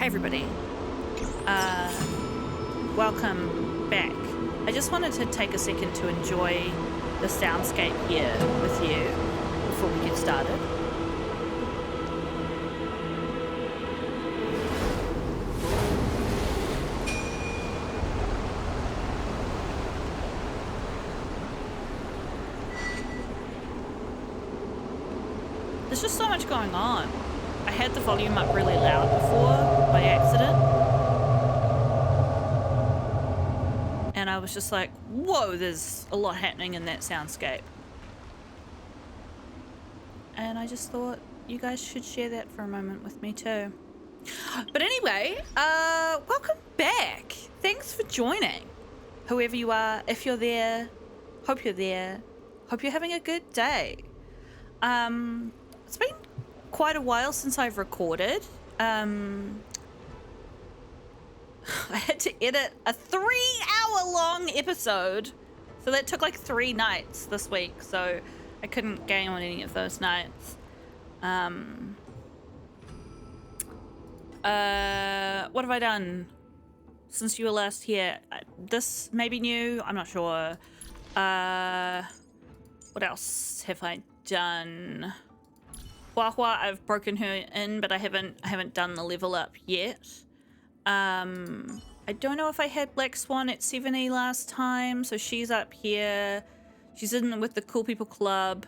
Hey everybody, welcome back. I just wanted to take a second to enjoy the soundscape here with you before we get started. There's just so much going on. I had the volume up really loud before by accident. And I was just like, whoa, there's a lot happening in that soundscape. And I just thought you guys should share that for a moment with me too. But anyway, welcome back. Thanks for joining. Whoever you are, if you're there, hope you're there. Hope you're having a good day. It's been quite a while since I've recorded. I had to edit a 3-hour-long episode, so that took like 3 nights this week, so I couldn't game on any of those nights. What have I done since you were last here? This may be new, I'm not sure. What else have I done? Hua, I've broken her in, but I haven't done the level up yet. I don't know if I had Black Swan at 70 last time, so she's up here. She's in with the Cool People Club.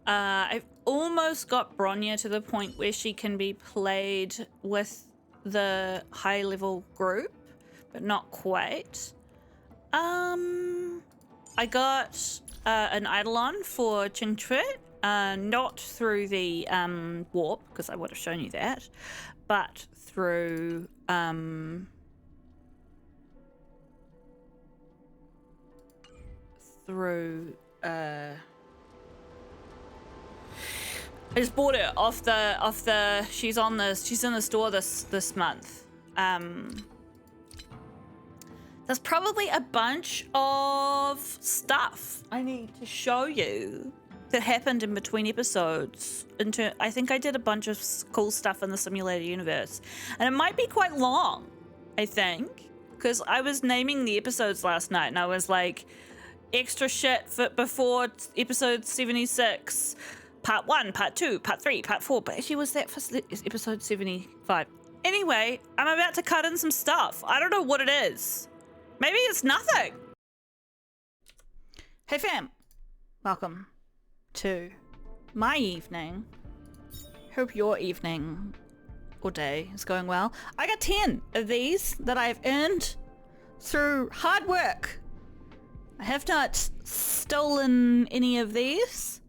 I've almost got Bronya to the point where she can be played with the high level group, but not quite. I got an Eidolon for Qingchuit. Not through the warp, because I would have shown you that, but through I just bought it off the she's in the store this month. There's probably a bunch of stuff I need to show you that happened in between episodes. I think I did a bunch of cool stuff in the simulator universe, and it might be quite long, I think, because I was naming the episodes last night and I was like, extra shit for before episode 76, part 1, part 2, part 3, part 4, but actually was that for episode 75. Anyway, I'm about to cut in some stuff. I don't know what it is. Maybe it's nothing. Hey fam, welcome to my evening. Hope your evening or day is going well. I got 10 of these that I've earned through hard work. I have not stolen any of these.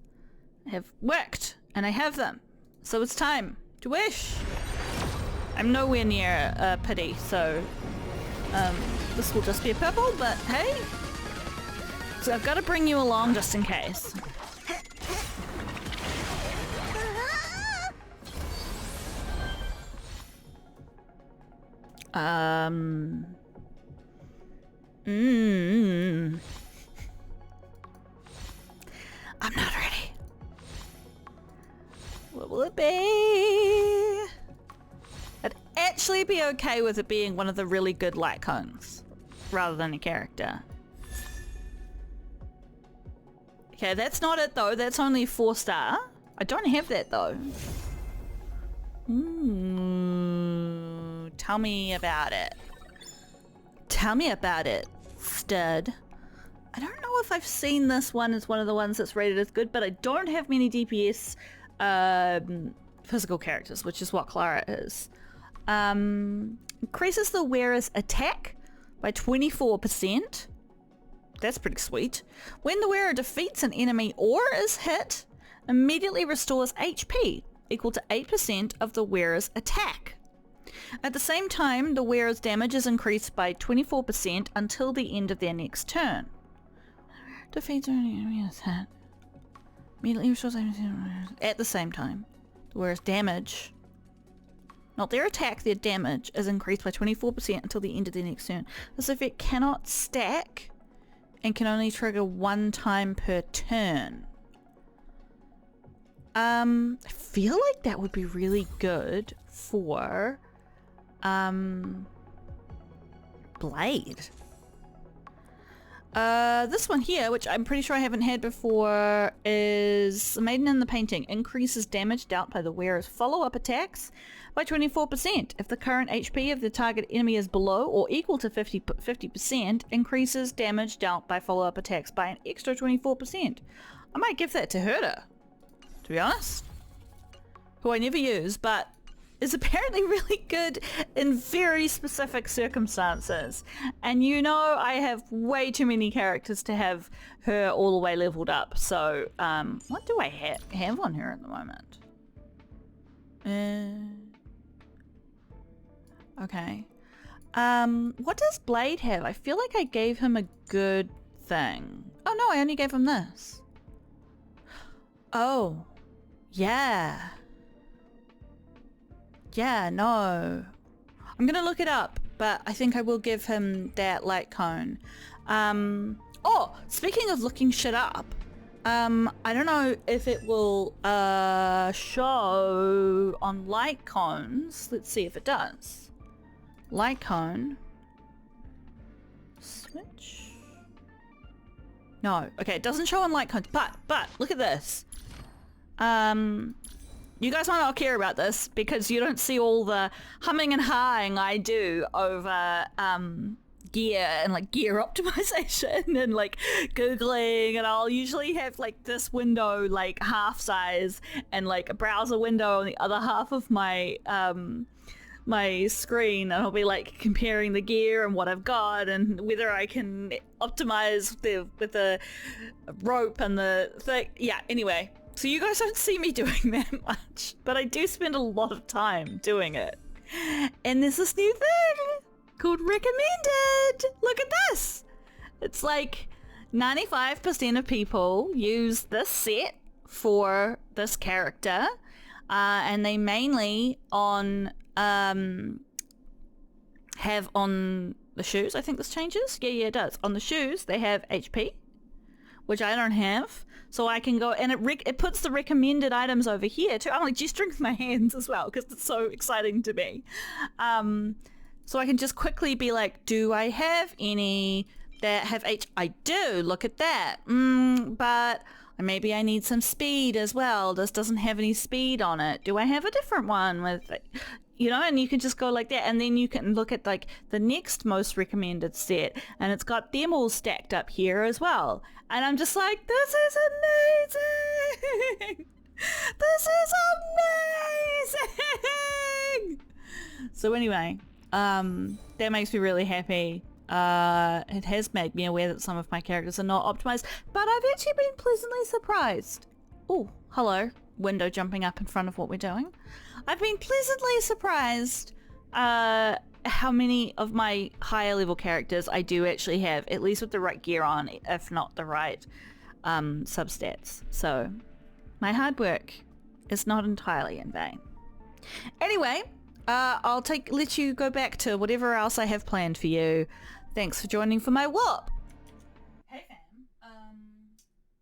I have worked and I have them. So it's time to wish. I'm nowhere near a pity, so this will just be a purple, but hey. So I've got to bring you along just in case. I'm not ready. What will it be? I'd actually be okay with it being one of the really good light cones rather than a character. Okay, that's not it though. That's only 4-star. I don't have that though. Tell me about it. Tell me about it, stud. I don't know if I've seen this one as one of the ones that's rated as good, but I don't have many DPS physical characters, which is what Clara is. Increases the wearer's attack by 24%. That's pretty sweet. When the wearer defeats an enemy or is hit, immediately restores HP equal to 8% of the wearer's attack. At the same time, the wearer's damage is increased by 24% until the end of their next turn. Defeats an enemy is hit. Immediately restores 8% at the same time. The wearer's damage, not their attack, their damage is increased by 24% until the end of their next turn. This effect cannot stack and can only trigger 1 time per turn. I feel like that would be really good for Blade. This one here, which I'm pretty sure I haven't had before, is Maiden in the Painting. Increases damage dealt by the wearer's follow-up attacks by 24%. If the current HP of the target enemy is below or equal to 50%, increases damage dealt by follow-up attacks by an extra 24%. I might give that to Herder, to be honest. Who I never use, but is apparently really good in very specific circumstances. And you know I have way too many characters to have her all the way leveled up. So, what do I have on her at the moment? Okay. What does Blade have? I feel like I gave him a good thing. Oh no, I only gave him this. Oh. Yeah. Yeah, no. I'm gonna look it up, but I think I will give him that light cone. Oh, speaking of looking shit up, I don't know if it will show on light cones. Let's see if it does. Light cone. Switch. No, okay, it doesn't show on light cones, but look at this. You guys might not care about this because you don't see all the humming and hawing I do over gear and like gear optimization and like googling, and I'll usually have like this window like half size and like a browser window on the other half of my my screen, and I'll be like comparing the gear and what I've got and whether I can optimize with the rope and the thing. Yeah, anyway. So you guys don't see me doing that much, but I do spend a lot of time doing it. And there's this new thing called recommended. Look at this. It's like 95% of people use this set for this character, and they mainly have on the shoes. I think this changes. Yeah, it does. On the shoes, they have HP, which I don't have. So I can go, and it puts the recommended items over here too. I'm like gesturing with my hands as well because it's so exciting to me. So I can just quickly be like, do I have any that have H? I do. Look at that. But maybe I need some speed as well. This doesn't have any speed on it. Do I have a different one with, you know? And you can just go like that, and then you can look at like the next most recommended set, and it's got them all stacked up here as well. And I'm just like, this is amazing. This is amazing. So anyway, that makes me really happy. It has made me aware that some of my characters are not optimized, but I've actually been pleasantly surprised. Oh, hello. Window jumping up in front of what we're doing. I've been pleasantly surprised how many of my higher level characters I do actually have, at least with the right gear on, if not the right substats. So my hard work is not entirely in vain. Anyway, I'll let you go back to whatever else I have planned for you. Thanks for joining for my whoop. Hey fam,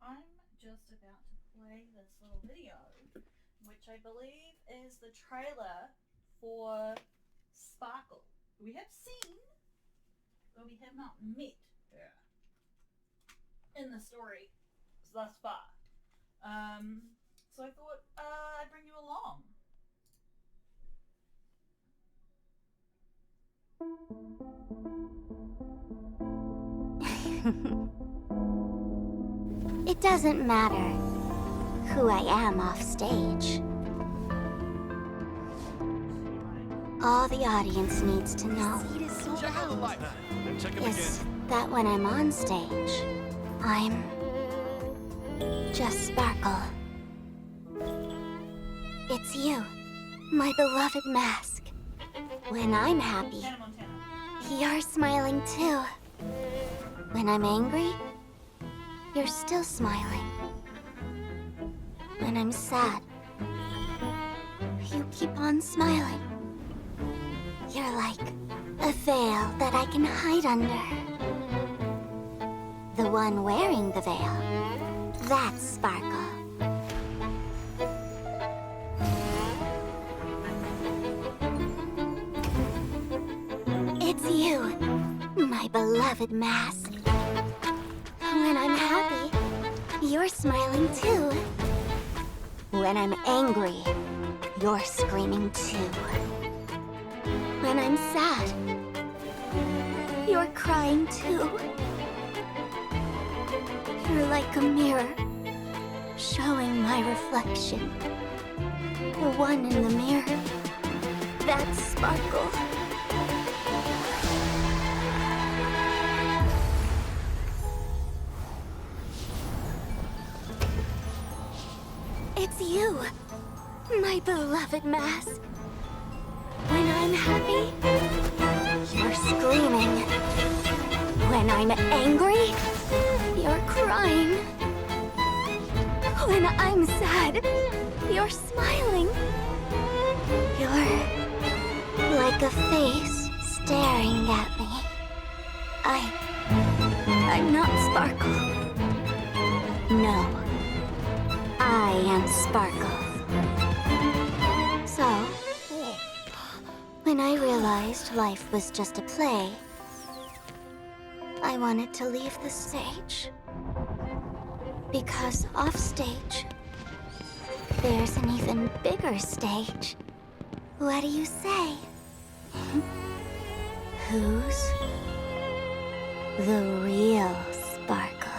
I'm just about to play this little video, which I believe is the trailer for Sparkle. We have seen, but we have not met her in the story thus far. So I thought I'd bring you along. It doesn't matter who I am off stage. All the audience needs to know is that when I'm on stage, I'm just Sparkle. It's you, my beloved mask. When I'm happy, you're smiling too. When I'm angry, you're still smiling. When I'm sad, you keep on smiling. You're like a veil that I can hide under. The one wearing the veil, that's Sparkle. you, my beloved mask. When I'm happy, you're smiling too. When I'm angry, you're screaming too. When I'm sad, you're crying too. You're like a mirror, showing my reflection. The one in the mirror, that's Sparkle. It's you, my beloved mask. When I'm happy, you're screaming. When I'm angry, you're crying. When I'm sad, you're smiling. You're like a face staring at me. I'm not Sparkle. No, I am Sparkle. So, when I realized life was just a play, I wanted to leave the stage. Because off stage, there's an even bigger stage. What do you say? Who's the real Sparkle?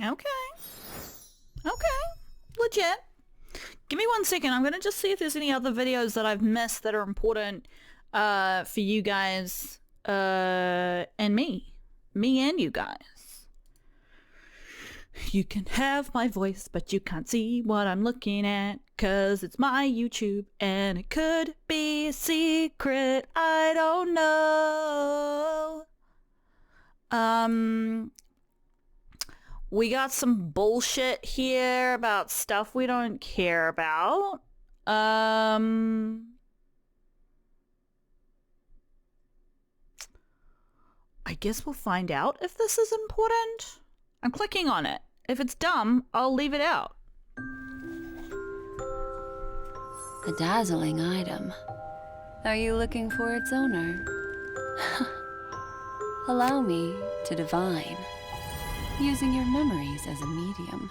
Okay. Okay. Legit. Give me 1 second. I'm going to just see if there's any other videos that I've missed that are important for you guys and me. Me and you guys. You can have my voice, but you can't see what I'm looking at, 'cause it's my YouTube and it could be a secret. I don't know. We got some bullshit here about stuff we don't care about. I guess we'll find out if this is important. I'm clicking on it. If it's dumb, I'll leave it out. A dazzling item. Are you looking for its owner? Allow me to divine, using your memories as a medium.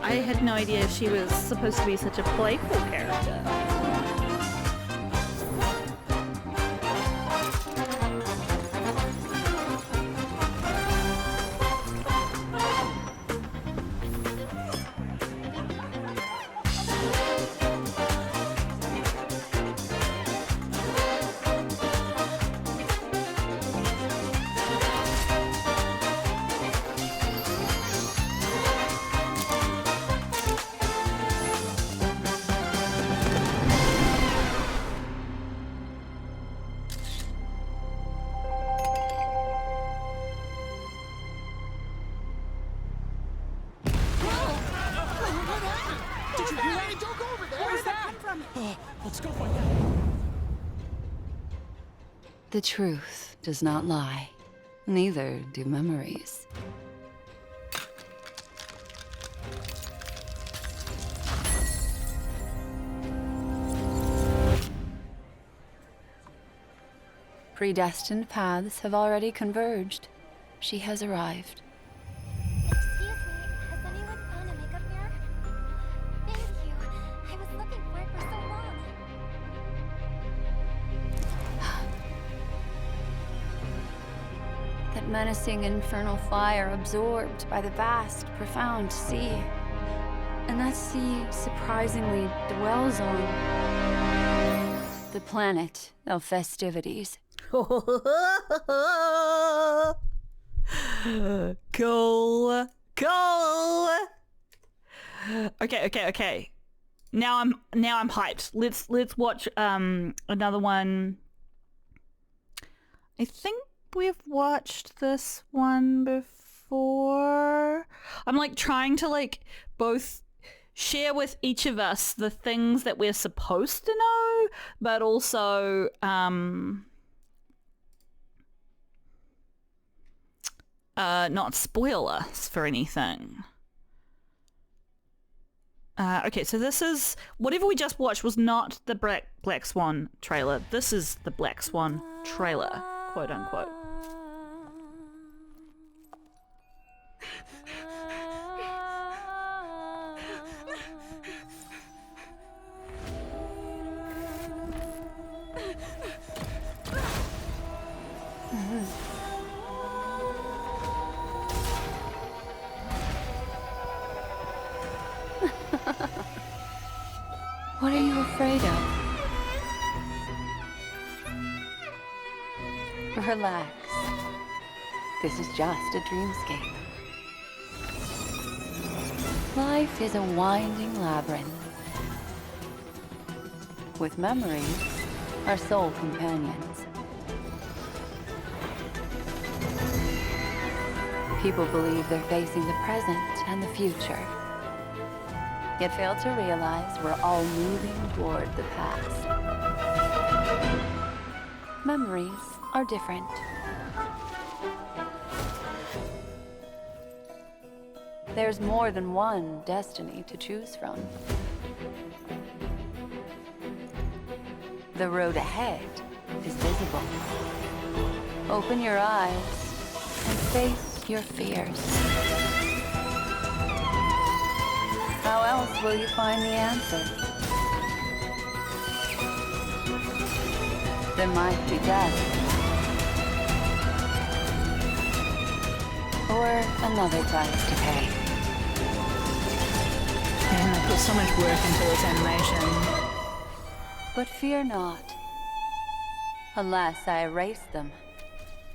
I had no idea she was supposed to be such a playful character. The truth does not lie. Neither do memories. Predestined paths have already converged. She has arrived. Excuse me, has anyone found a makeup mirror? Thank you. I was looking for it for so long. That menacing infernal fire absorbed by the vast, profound sea. And that sea surprisingly dwells on the planet of festivities. Cool. Cool. Okay. Now I'm hyped. Let's watch another one. I think we've watched this one before. I'm like trying to like both share with each of us the things that we're supposed to know, but also not spoil us for anything. Okay, so this is whatever we just watched was not the Black Swan trailer. This is the Black Swan trailer, quote unquote. What are you afraid of? Relax. This is just a dreamscape. Life is a winding labyrinth. With memories, our sole companions. People believe they're facing the present and the future, yet fail to realize we're all moving toward the past. Memories are different. There's more than one destiny to choose from. The road ahead is visible. Open your eyes and face your fears. How else will you find the answer? There might be death. Or another price to pay. Man, I put so much work into this animation. But fear not. Unless I erase them,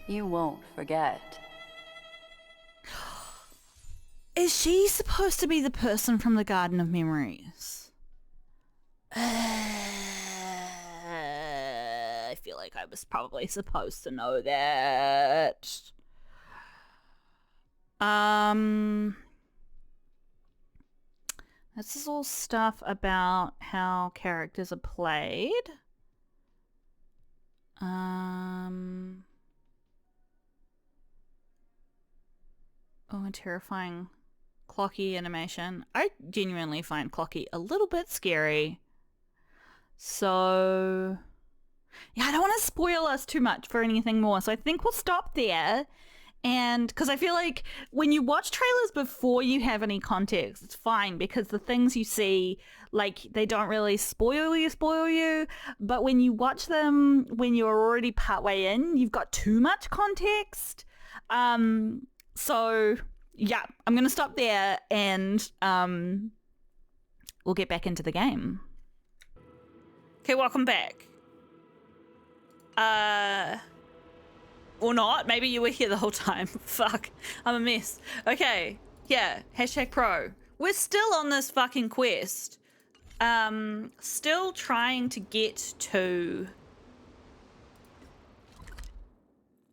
you won't forget. Is she supposed to be the person from the Garden of Memories? I feel like I was probably supposed to know that. This is all stuff about how characters are played. Oh, a terrifying Clocky animation. I genuinely find Clocky a little bit scary. So, yeah, I don't want to spoil us too much for anything more. So I think we'll stop there. And because I feel like when you watch trailers before you have any context, it's fine because the things you see, like, they don't really spoil you. But when you watch them when you're already partway in, you've got too much context. So yeah, I'm going to stop there and we'll get back into the game. Okay, welcome back. Or not. Maybe you were here the whole time. Fuck. I'm a mess. Okay. Yeah. #pro. We're still on this fucking quest. Still trying to get to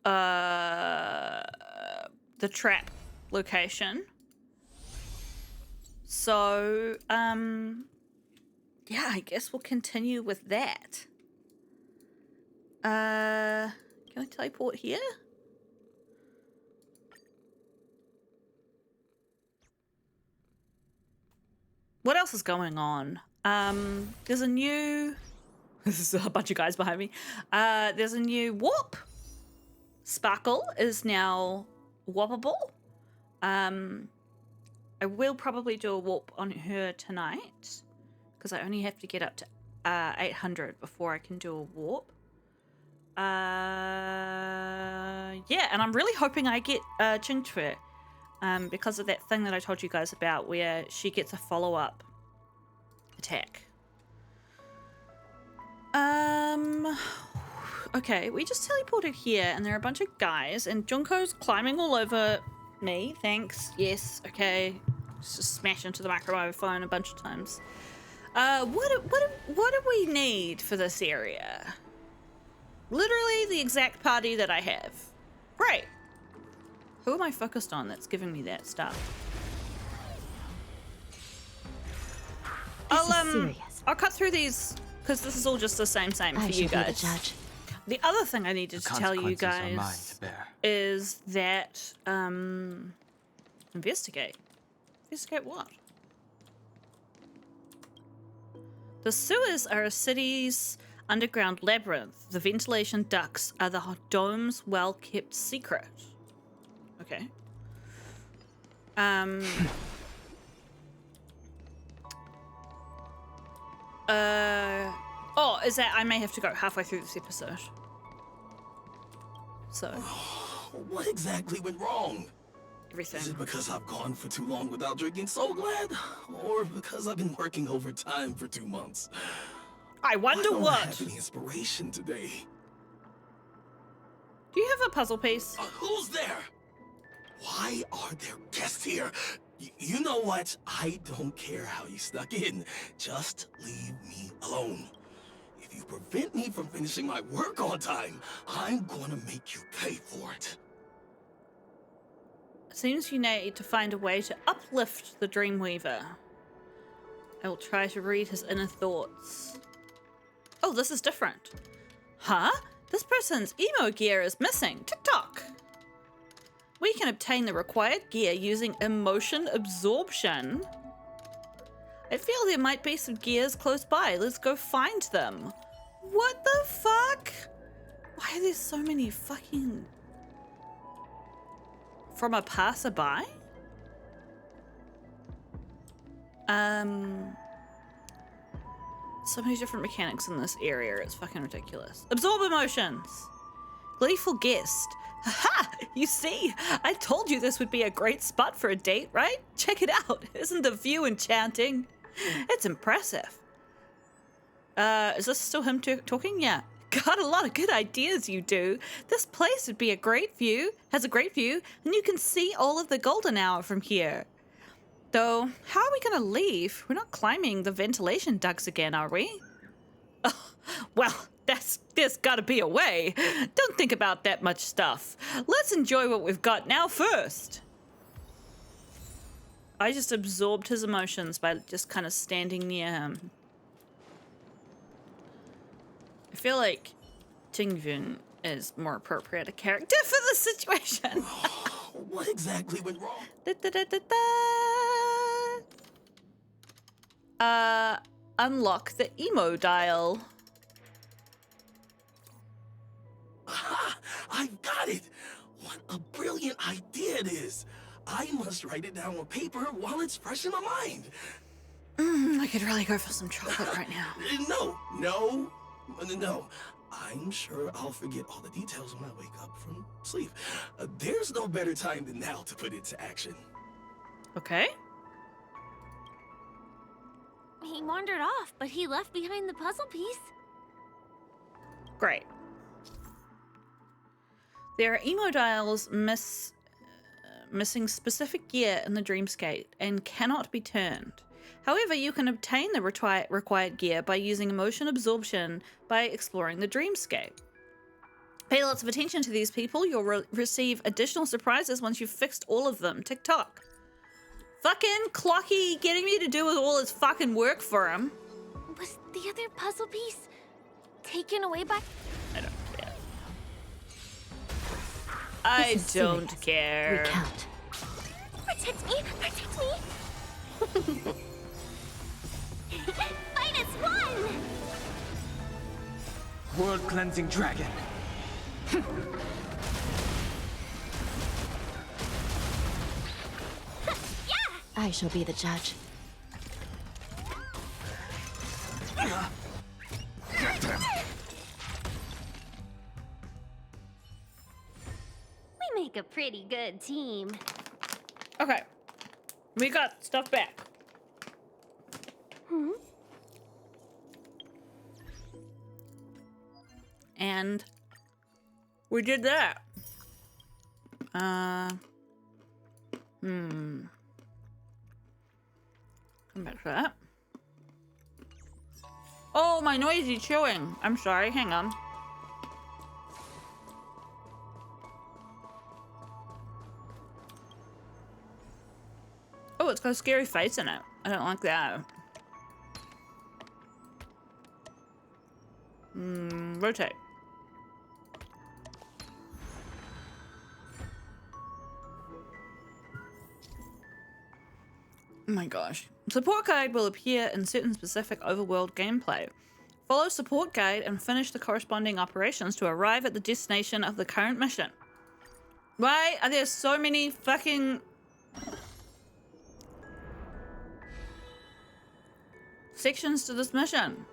the trap location. So, yeah, I guess we'll continue with that. Can I teleport here? What else is going on? There's a new... This is a bunch of guys behind me. There's a new warp. Sparkle is now warpable. I will probably do a warp on her tonight because I only have to get up to 800 before I can do a warp. Yeah, and I'm really hoping I get Chingtue because of that thing that I told you guys about where she gets a follow-up attack. Okay, we just teleported here, and there are a bunch of guys, and Junko's climbing all over me. Thanks. Yes. Okay. Just smash into the microphone a bunch of times. What do we need for this area? Literally the exact party that I have. Great. Who am I focused on that's giving me that stuff? I'll cut through these because this is all just the same for you guys. The other thing I needed to tell you guys is that investigate. Investigate what? The sewers are a city's underground labyrinth. The ventilation ducts are the dome's well-kept secret. Okay. Oh, is that I may have to go halfway through this episode. So. What exactly went wrong? Everything. Is it because I've gone for too long without drinking So Glad? Or because I've been working overtime for 2 months? I wonder what. I don't have any inspiration today. Do you have a puzzle piece? Who's there? Why are there guests here? You know what? I don't care how you snuck in. Just leave me alone. If you prevent me from finishing my work on time, I'm gonna make you pay for it. Seems you need to find a way to uplift the Dreamweaver. I will try to read his inner thoughts. Oh, this is different. Huh? This person's emo gear is missing. TikTok. We can obtain the required gear using emotion absorption. I feel there might be some gears close by. Let's go find them. What the fuck? Why are there so many fucking... From a passerby? So many different mechanics in this area. It's fucking ridiculous. Absorb emotions. Gleeful guest. Haha! You see, I told you this would be a great spot for a date, right? Check it out. Isn't the view enchanting? It's impressive. Is this still him talking? Yeah. Got a lot of good ideas, you do. This place would be a great view, has a great view, and you can see all of the golden hour from here. Though, how are we gonna leave? We're not climbing the ventilation ducts again, are we? Oh, well, there's gotta be a way. Don't think about that much stuff. Let's enjoy what we've got now first. I just absorbed his emotions by just kind of standing near him. I feel like Jingjun is more appropriate a character for the situation. What exactly went wrong? Unlock the emo dial. Aha! I've got it! What a brilliant idea it is! I must write it down on paper while it's fresh in my mind. I could really go for some chocolate right now. No. I'm sure I'll forget all the details when I wake up from sleep. There's no better time than now to put it to action. Okay. He wandered off, but he left behind the puzzle piece. Great. There are emo dials missing specific gear in the dreamscape and cannot be turned. However, you can obtain the required gear by using emotion absorption by exploring the dreamscape. Pay lots of attention to these people. You'll receive additional surprises once you've fixed all of them. TikTok. Fucking Clocky getting me to do all his fucking work for him. Was the other puzzle piece taken away by... I don't care. I don't care. Recount. Protect me! Protect me! Fight as one! World-cleansing dragon. I shall be the judge. We make a pretty good team. Okay. We got stuff back. And We did that. Come back to that. Oh, my noisy chewing. I'm sorry, hang on. Oh, it's got a scary face in it. I don't like that. Rotate. Oh my gosh. Support guide will appear in certain specific overworld gameplay. Follow support guide and finish the corresponding operations to arrive at the destination of the current mission. Why are there so many fucking sections to this mission?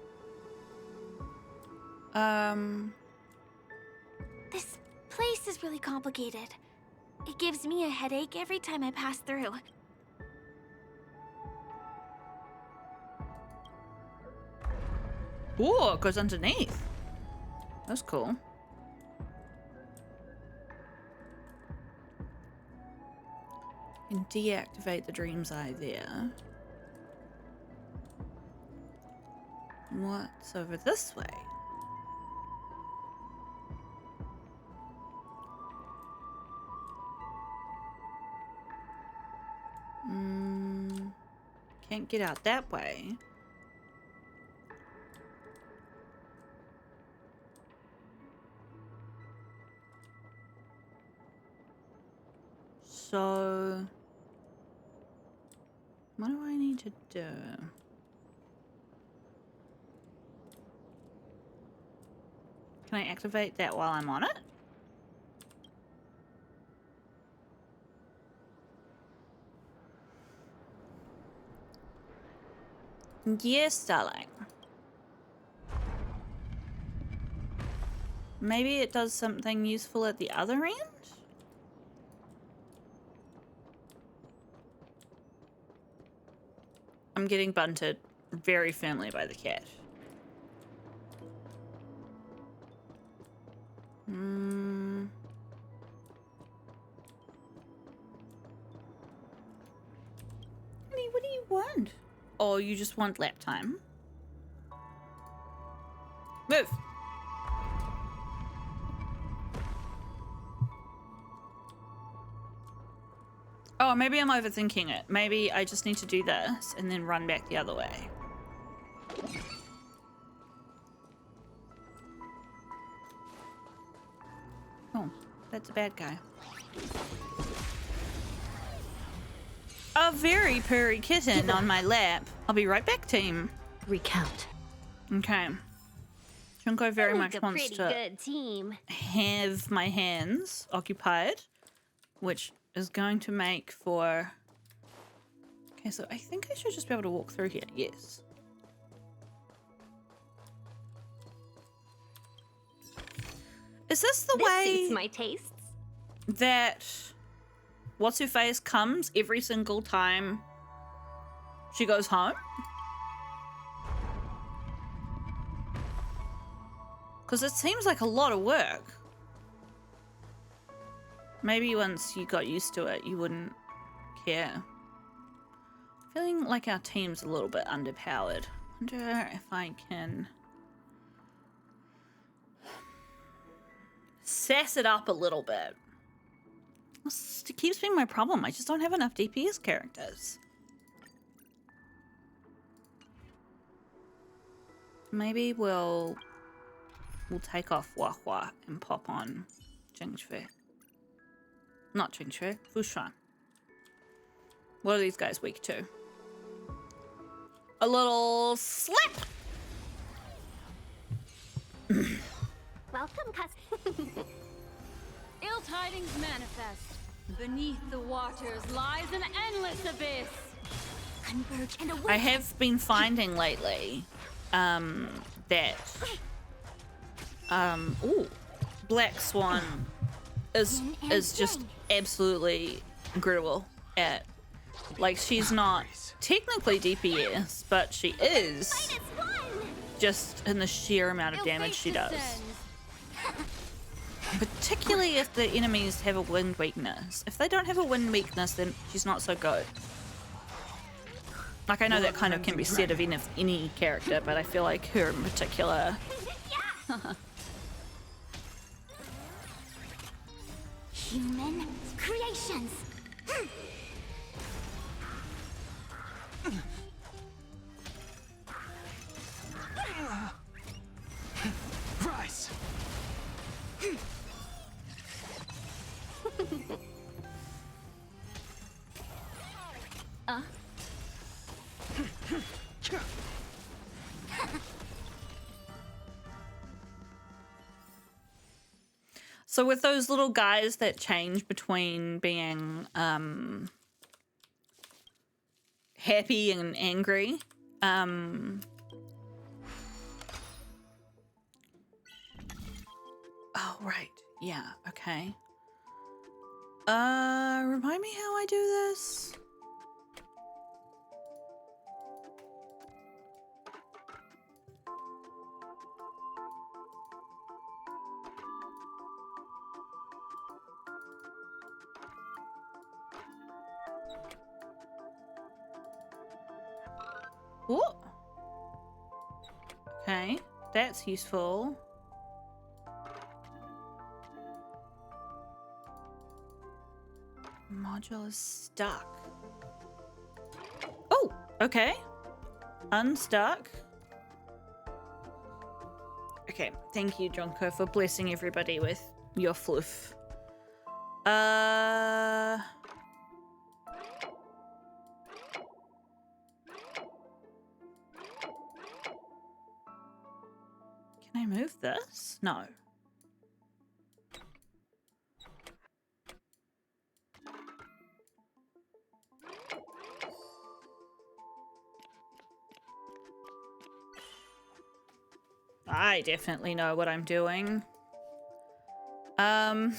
This place is really complicated. It gives me a headache every time I pass through. Ooh, it goes underneath. That's cool. And deactivate the dream's eye there. What's over this way? Can't get out that way. So, what do I need to do? Can I activate that while I'm on it? Yes, darling. Maybe it does something useful at the other end? I'm getting bunted very firmly by the cat. Honey, what do you want? Oh, you just want lap time? Move! Oh, maybe I'm overthinking it. Maybe I just need to do this and then run back the other way. Oh, that's a bad guy. A very purry kitten on my lap. I'll be right back, team. Recount. Okay. Junko very much a wants pretty to good team. have my hands occupied, which is going to make for... Okay, so I think I should just be able to walk through here. Yes. Is this the This way suits my tastes. that What's-Her-Face comes every single time she goes home? Because it seems like a lot of work. Maybe once you got used to it, you wouldn't care. Feeling like our team's a little bit underpowered. Wonder if I can sass it up a little bit. It keeps being my problem. I just don't have enough DPS characters. Maybe we'll take off Hua Hua and pop on Jingshui. Not Jingshui, Fushuan. What are these guys weak to? A little slap! Welcome, cousin. Ill tidings manifest. Beneath the waters lies an endless abyss. Converge and away. I have been finding lately that Black Swan is just absolutely incredible at, like, she's not technically DPS, but she is just in the sheer amount of damage she does. particularly if the enemies have a wind weakness. If they don't have a wind weakness, then she's not so good. Like, I know that kind of can be said of any character, but I feel like her in particular. Human creations. Rise. So with those little guys that change between being happy and angry, oh right, yeah, okay. Remind me how I do this? Oh. Okay, that's useful. Module is stuck. Oh, okay. Unstuck. Okay, thank you, Jonko, for blessing everybody with your fluff. Can I move this? No. I definitely know what I'm doing. Clocky,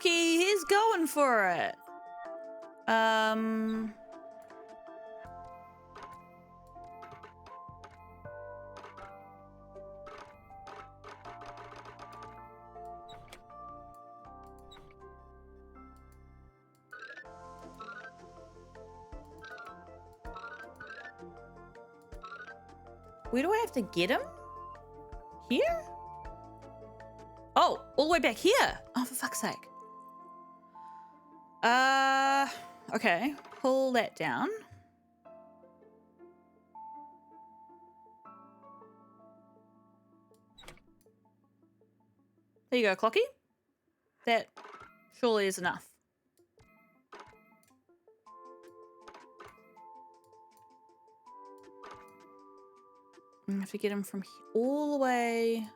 he's going for it. Where do I have to get him? Here? Oh, all the way back here. Oh, for fuck's sake. Okay. Pull that down. There you go, Clocky. That surely is enough. I have to get him from all the way.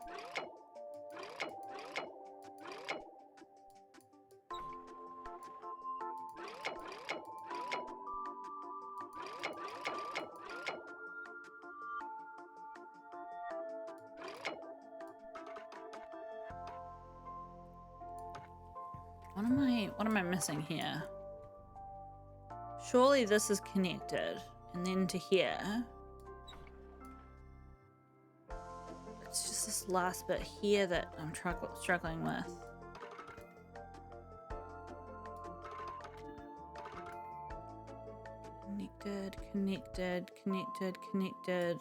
What am I missing here? Surely this is connected, and then to here. It's just this last bit here that I'm struggling with. Connected, connected, connected, connected.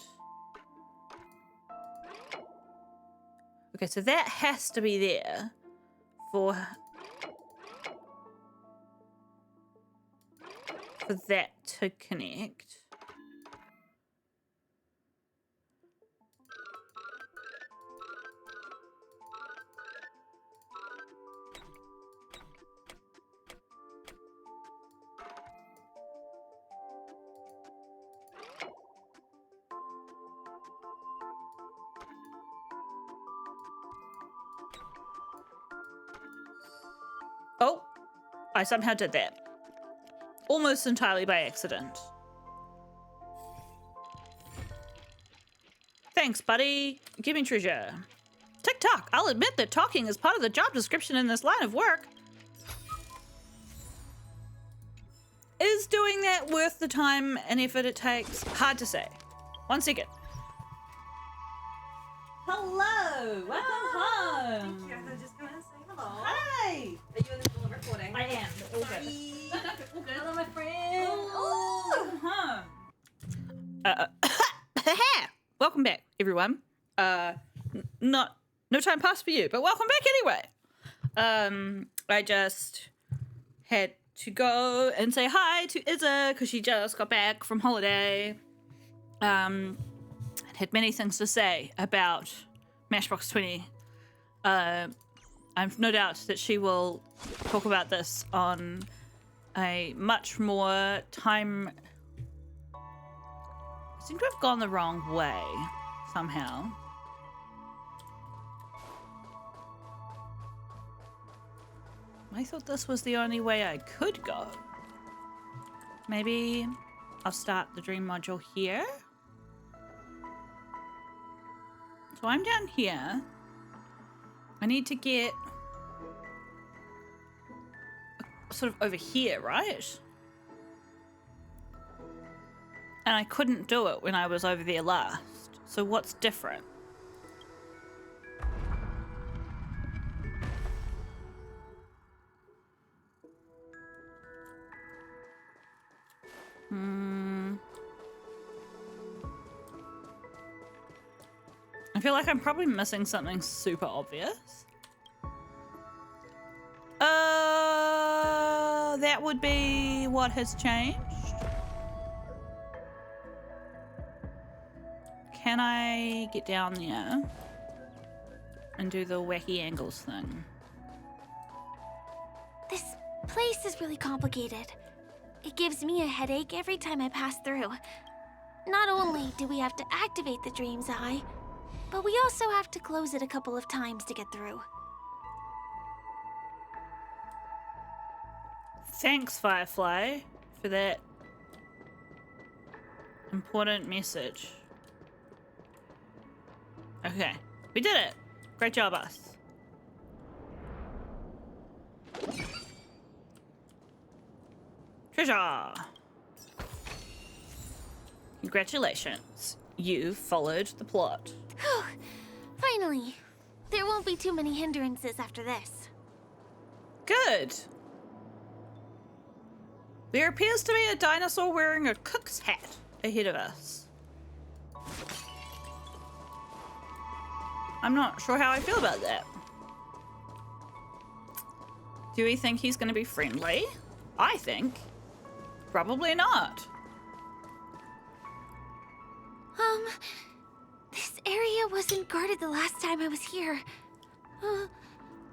Okay, so that has to be there for that to connect. Oh, I somehow did that. Almost entirely by accident. Thanks, buddy. Give me treasure. Tick-tock. I'll admit that talking is part of the job description in this line of work. Is doing that worth the time and effort it takes? Hard to say. 1 second. Hello! Welcome home! I was just gonna say hello. Hi! Are you in the middle of recording? I am. All good. Sorry. No, all good. Hello, my friend. Oh. Welcome home. Welcome back, everyone. No time passed for you, but welcome back anyway. I just had to go and say hi to Izza because she just got back from holiday. Had many things to say about Matchbox 20. I've no doubt that she will talk about this on a much more time. I seem to have gone the wrong way somehow. I thought this was the only way I could go. Maybe I'll start the dream module here. So I'm down here. I need to get sort of over here, right? And I couldn't do it when I was over there last. So what's different? I feel like I'm probably missing something super obvious. That would be what has changed. Can I get down there and do the wacky angles thing? This place is really complicated. It gives me a headache every time I pass through. Not only do we have to activate the Dream's Eye, but we also have to close it a couple of times to get through. Thanks, Firefly, for that important message. Okay, we did it. Great job, us. Treasure! Congratulations. You followed the plot. Whew. Finally. There won't be too many hindrances after this. Good. There appears to be a dinosaur wearing a cook's hat ahead of us. I'm not sure how I feel about that. Do we think he's going to be friendly? I think. Probably not. This area wasn't guarded the last time I was here.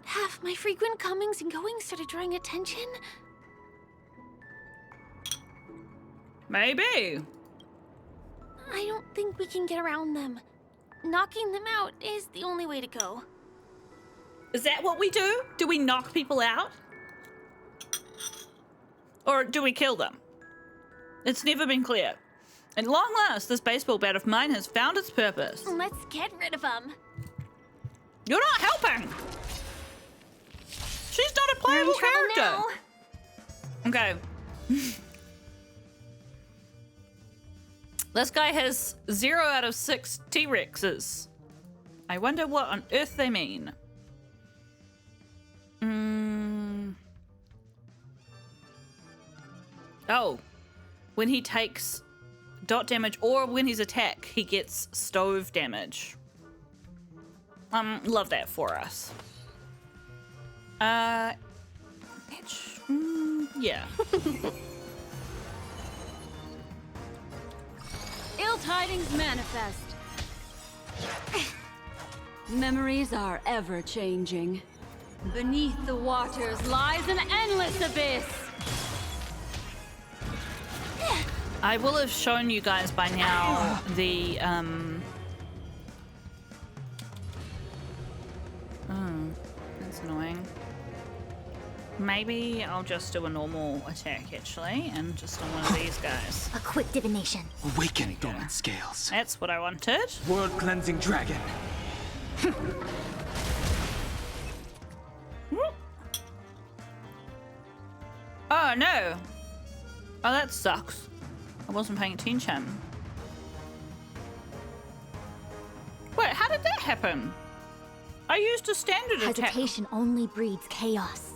Have my frequent comings and goings started drawing attention? Maybe. I don't think we can get around them. Knocking them out is the only way to go. Is that what we do? Do we knock people out? Or do we kill them? It's never been clear. At long last, this baseball bat of mine has found its purpose. Let's get rid of them. You're not helping! She's not a playable character! Now. Okay. This guy has 0 out of 6 T-Rexes. I wonder what on earth they mean. Oh. When he takes dot damage or when he's attacked, he gets stove damage. Love that for us. Yeah. Ill tidings manifest. Memories are ever changing. Beneath the waters lies an endless abyss. I will have shown you guys by now the that's annoying. Maybe I'll just do a normal attack actually, and just on one of these guys. A quick divination. Awaken dormant scales. That's what I wanted. World cleansing dragon. Oh no! Oh, that sucks. I wasn't paying attention. Wait, how did that happen? I used a standard attack. Hesitation only breeds chaos.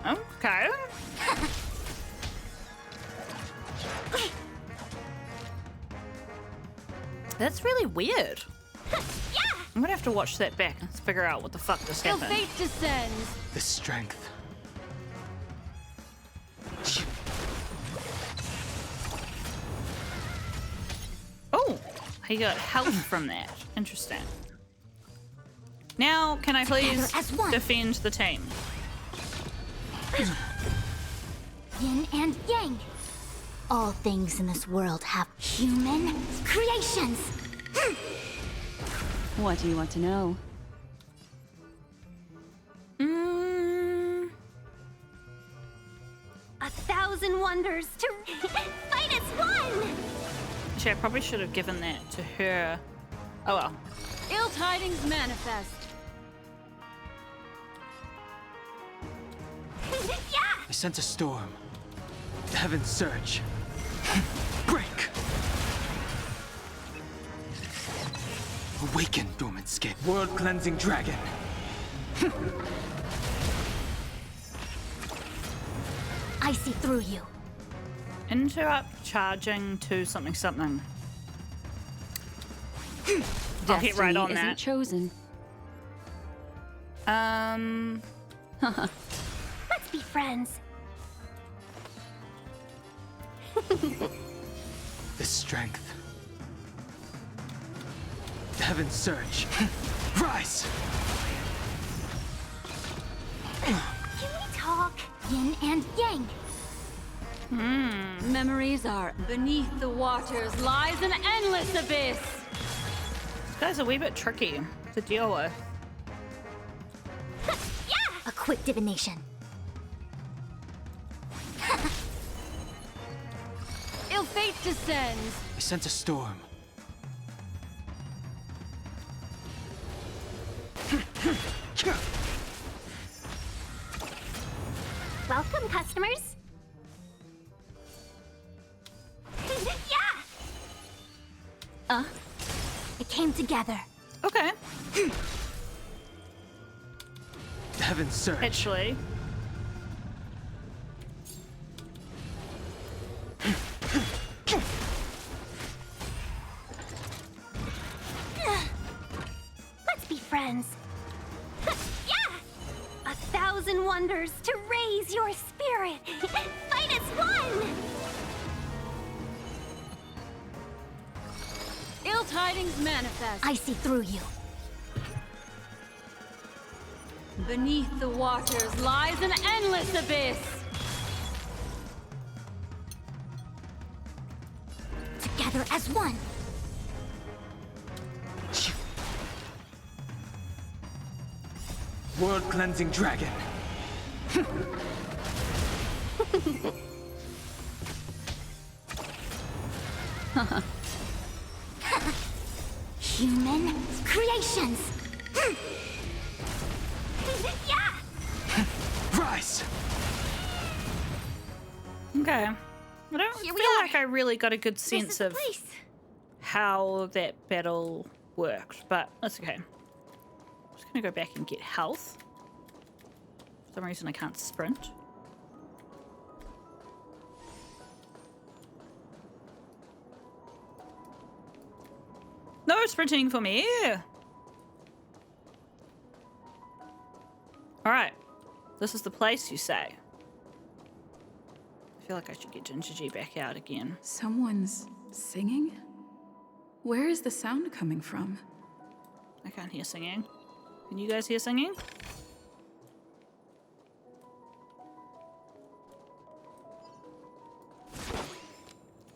Okay. That's really weird. I'm gonna have to watch that back and figure out what the fuck just Ill happened. fate descends. The strength. Oh, he got health from that. Interesting. Now, can I please Together as one. defend the team? Yin and yang. All things in this world have human creations. What do you want to know? A thousand wonders to fight as one! Actually, I probably should have given that to her. Oh well. Ill tidings manifest. Yeah! I sense a storm. The heavens surge. Break! Awaken, dormant scale. World-cleansing dragon. I see through you. Interrupt charging to something something. I'll get right on isn't that. chosen. Let's be friends. The strength. The heavens surge. Rise! Can we talk? Yin and yang. Memories are beneath the waters lies an endless abyss. This guy's a wee bit tricky to deal with. A quick divination. Ill fate descends. I sense a storm. Welcome, customers. Yeah! It came together. Okay. The heavens surge. Actually, Let's be friends. Yeah! A thousand wonders to raise your spirit. Fight as one! Ill tidings manifest. I see through you. Beneath the waters lies an endless abyss. Together as one. World-cleansing dragon. Human creations. Yeah! Rise! okay. I don't Here feel we are. like I really got a good This sense is the of place. how that battle worked, but that's okay. I'm just gonna go back and get health. For some reason I can't sprint. No sprinting for me! Alright. This is the place, you say? I feel like I should get Ginger G back out again. Someone's singing? Where is the sound coming from? I can't hear singing. Can you guys hear singing?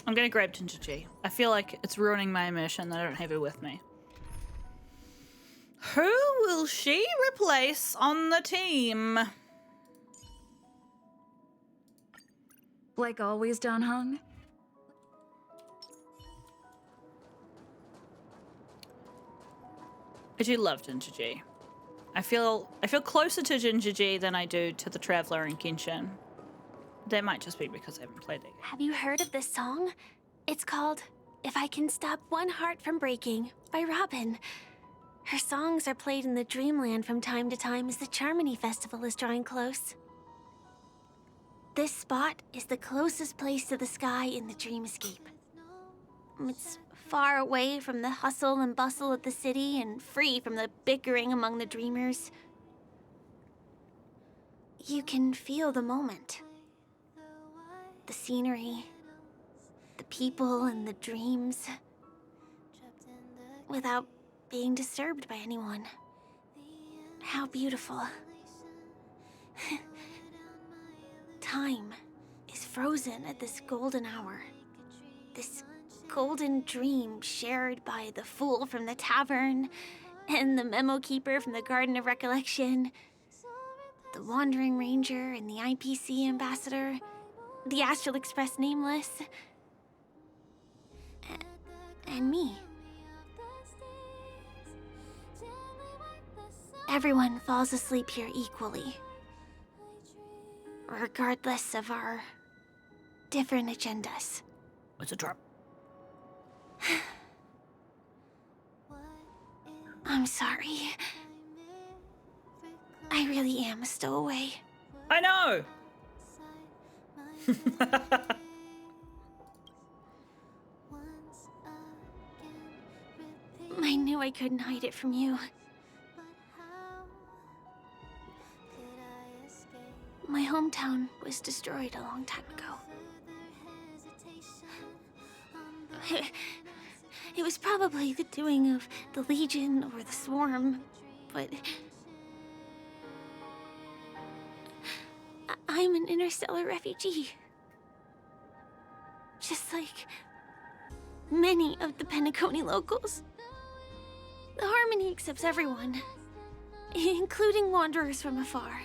I'm gonna grab Ginger G. I feel like it's ruining my immersion that I don't have her with me. Who will she replace on the team? Like always, Don Hung? I do love Ginger G. I feel closer to Ginger G than I do to the Traveler in Genshin. That might just be because I haven't played that yet. Have you heard of this song? It's called If I Can Stop One Heart from Breaking by Robin. Her songs are played in the Dreamland from time to time as the Charmony Festival is drawing close. This spot is the closest place to the sky in the dreamscape. It's far away from the hustle and bustle of the city and free from the bickering among the dreamers. You can feel the moment. The scenery, the people and the dreams, without being disturbed by anyone. How beautiful. Time is frozen at this golden hour. This golden dream shared by the fool from the tavern and the memo keeper from the Garden of Recollection, the Wandering Ranger and the IPC ambassador, the Astral Express Nameless, and me. Everyone falls asleep here equally, regardless of our different agendas. It's a trap. I'm sorry. I really am a stowaway. I know! I knew I couldn't hide it from you. My hometown was destroyed a long time ago. It was probably the doing of the Legion or the Swarm, but I'm an interstellar refugee. Just like many of the Penacony locals. The Harmony accepts everyone, including wanderers from afar.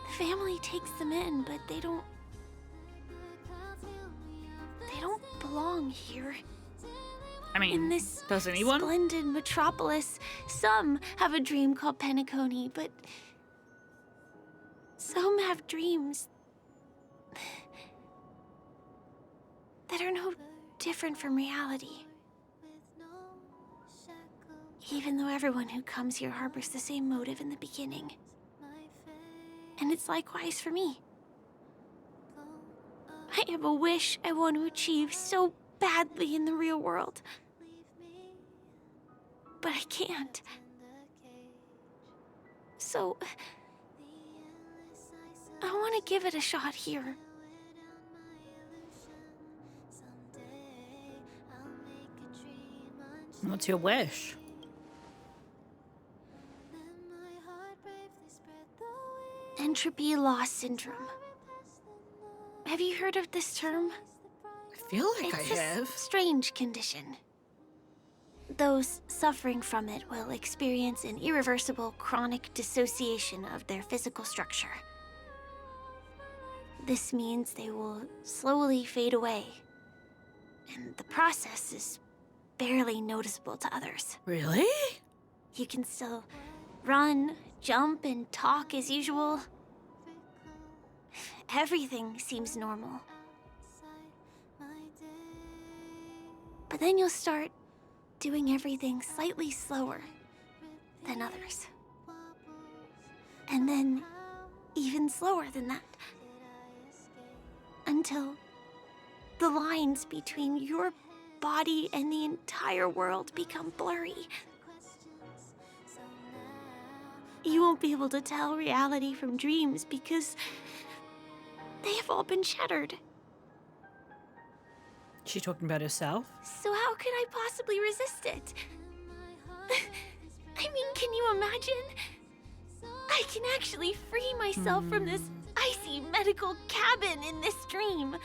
The family takes them in, but they don't belong here. I mean, In this does anyone? splendid metropolis, some have a dream called Penacony, but some have dreams that are no different from reality. Even though everyone who comes here harbors the same motive in the beginning. And it's likewise for me. I have a wish I want to achieve so badly in the real world. But I can't. So, I want to give it a shot here. What's your wish? Entropy loss syndrome. Have you heard of this term? I feel like It's I a have. strange condition. Those suffering from it will experience an irreversible chronic dissociation of their physical structure. This means they will slowly fade away, and the process is barely noticeable to others. Really? You can still run, jump, and talk as usual. Everything seems normal. But then you'll start doing everything slightly slower than others. And then even slower than that. Until the lines between your body and the entire world become blurry. You won't be able to tell reality from dreams because they have all been shattered. She talking about herself? So how could I possibly resist it? I mean, can you imagine? I can actually free myself from this icy medical cabin in this dream.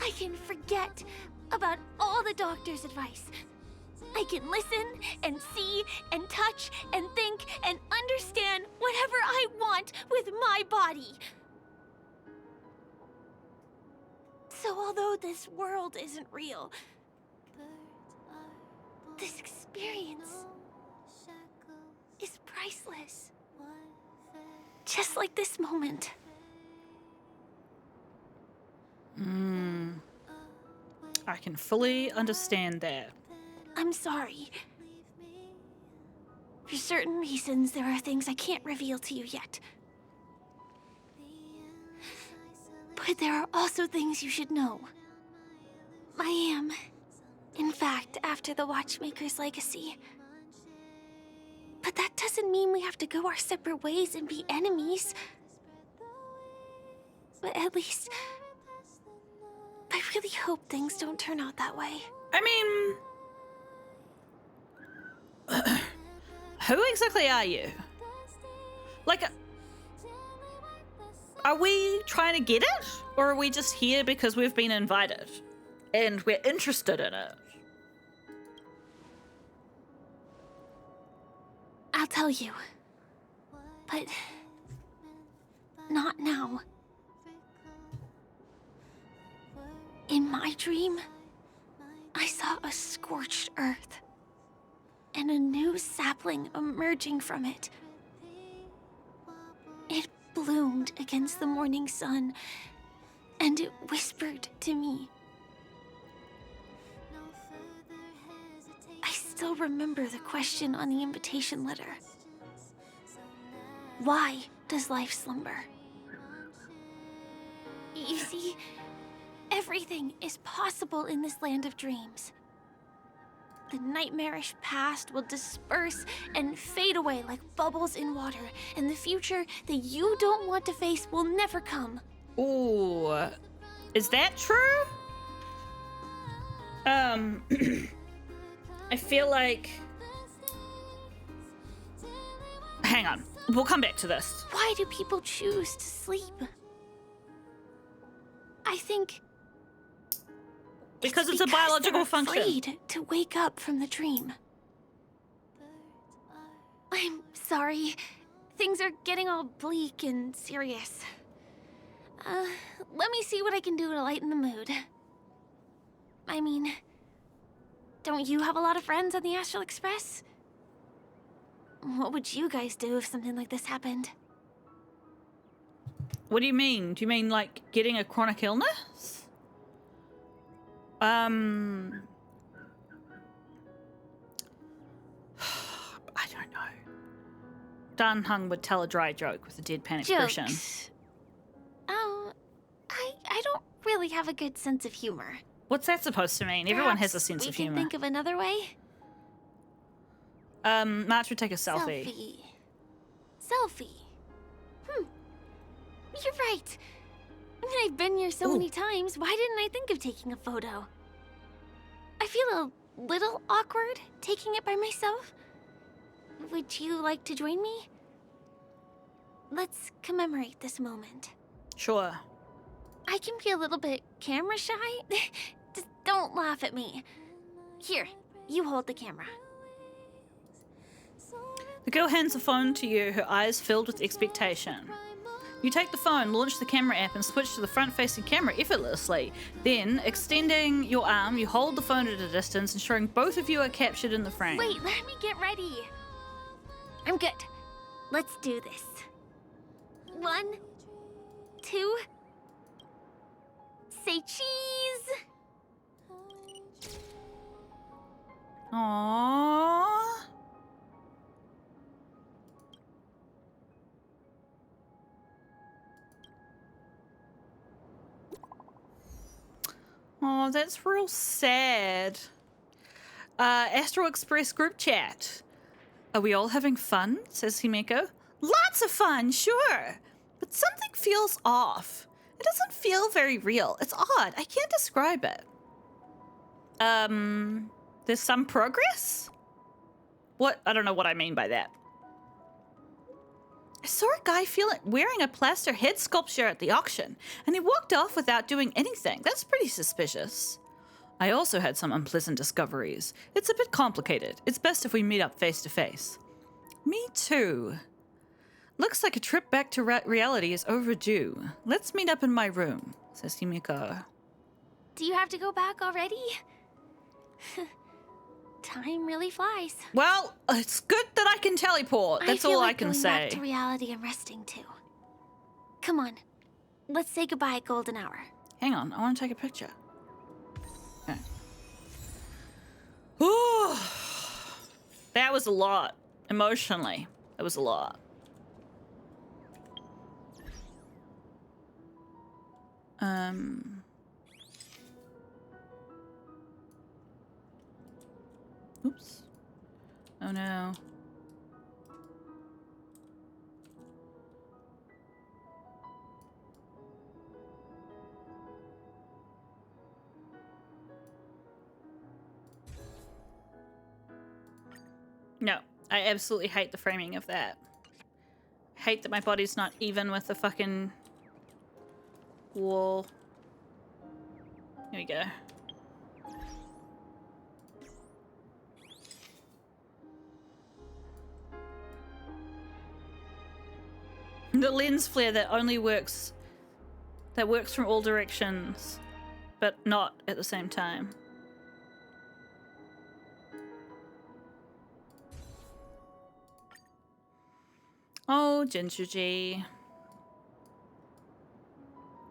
I can forget about all the doctor's advice. I can listen and see and touch and think and understand whatever I want with my body. So although this world isn't real, this experience is priceless. Just like this moment. I can fully understand that. I'm sorry. For certain reasons, there are things I can't reveal to you yet. But there are also things you should know. I am, in fact, after the Watchmaker's legacy. But that doesn't mean we have to go our separate ways and be enemies. But at least, I really hope things don't turn out that way. I mean, who exactly are you? Like, are we trying to get it? Or are we just here because we've been invited and we're interested in it? I'll tell you. But not now. In my dream, I saw a scorched earth and a new sapling emerging from it. It bloomed against the morning sun, and it whispered to me. I still remember the question on the invitation letter. Why does life slumber? You see, everything is possible in this land of dreams. The nightmarish past will disperse and fade away like bubbles in water, and the future that you don't want to face will never come. Ooh, is that true? I feel like... Hang on, we'll come back to this. Why do people choose to sleep? I think... Because it's a because biological they're function. afraid to wake up from the dream. I'm sorry. Things are getting all bleak and serious. Let me see what I can do to lighten the mood. I mean, don't you have a lot of friends on the Astral Express? What would you guys do if something like this happened? What do you mean? Do you mean like getting a chronic illness? I don't know. Dan Hung would tell a dry joke with a deadpan expression. Jokes. Oh, I don't really have a good sense of humor. What's that supposed to mean? Everyone has a Perhaps sense of we humor. can think of another way? March would take a selfie. Selfie. You're right. I mean, I've been here so many times. Why didn't I think of taking a photo? I feel a little awkward taking it by myself. Would you like to join me? Let's commemorate this moment. Sure. I can be a little bit camera shy. Just don't laugh at me. Here, you hold the camera. The girl hands the phone to you, her eyes filled with expectation. You take the phone, launch the camera app, and switch to the front-facing camera effortlessly. Then, extending your arm, you hold the phone at a distance, ensuring both of you are captured in the frame. Wait, let me get ready. I'm good. Let's do this. 1, 2. Say cheese. Aww. Oh, that's real sad. Astral Express group chat. Are we all having fun? Says Himeko. Lots of fun, sure. But something feels off. It doesn't feel very real. It's odd. I can't describe it. There's some progress? What? I don't know what I mean by that. I saw a guy wearing a plaster head sculpture at the auction, and he walked off without doing anything. That's pretty suspicious. I also had some unpleasant discoveries. It's a bit complicated. It's best if we meet up face to face. Me too. Looks like a trip back to reality is overdue. Let's meet up in my room, says Himiko. Do you have to go back already? Time really flies. Well, it's good that I can teleport. That's I feel all like I can going say. back to reality and resting too. Come on, let's say goodbye, Golden Hour. Hang on, I want to take a picture. Okay. Ooh, that was a lot. Emotionally, it was a lot. Oops. Oh no. No, I absolutely hate the framing of that. Hate that my body's not even with the fucking wall. Here we go. The lens flare that only works from all directions, but not at the same time. Oh, Ginger G.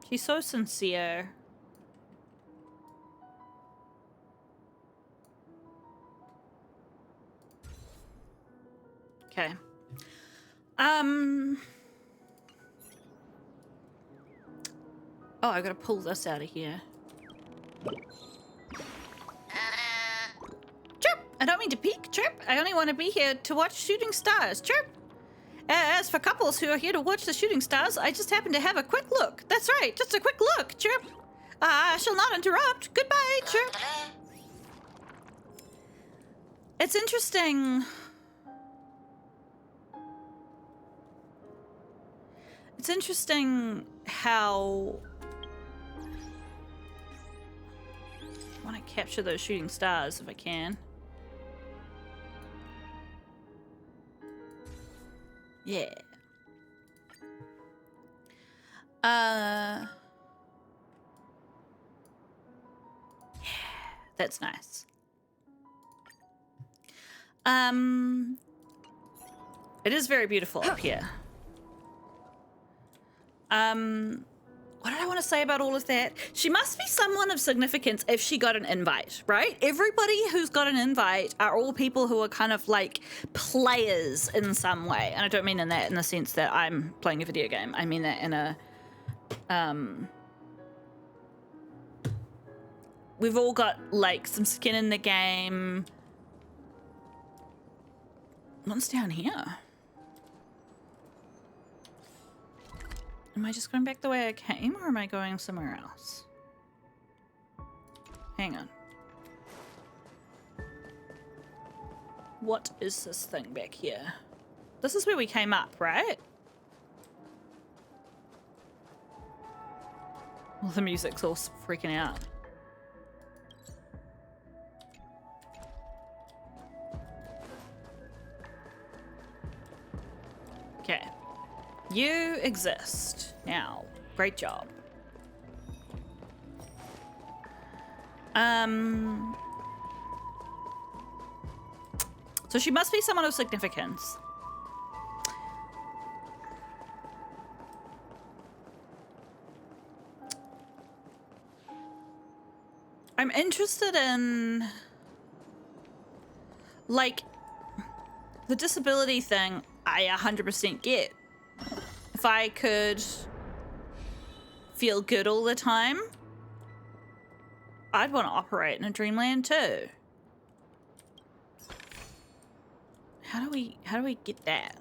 She's so sincere. Okay. Oh, I gotta pull this out of here. Chirp! I don't mean to peek, chirp. I only want to be here to watch shooting stars, chirp. As for couples who are here to watch the shooting stars, I just happen to have a quick look. That's right, just a quick look, chirp. I shall not interrupt. Goodbye, chirp. It's interesting. It's interesting how I want to capture those shooting stars if I can. Yeah. Yeah, that's nice. It is very beautiful up here. What did I want to say about all of that? She must be someone of significance if she got an invite, right? Everybody who's got an invite are all people who are kind of like players in some way. And I don't mean in the sense that I'm playing a video game. I mean that in a, we've all got like some skin in the game. What's down here? Am I just going back the way I came, or am I going somewhere else? Hang on. What is this thing back here? This is where we came up, right? Well, the music's all freaking out. Okay. You exist now. Great job. So she must be someone of significance. I'm interested in, like, the disability thing I 100% get. If I could feel good all the time, I'd want to operate in a dreamland too. How do we get that?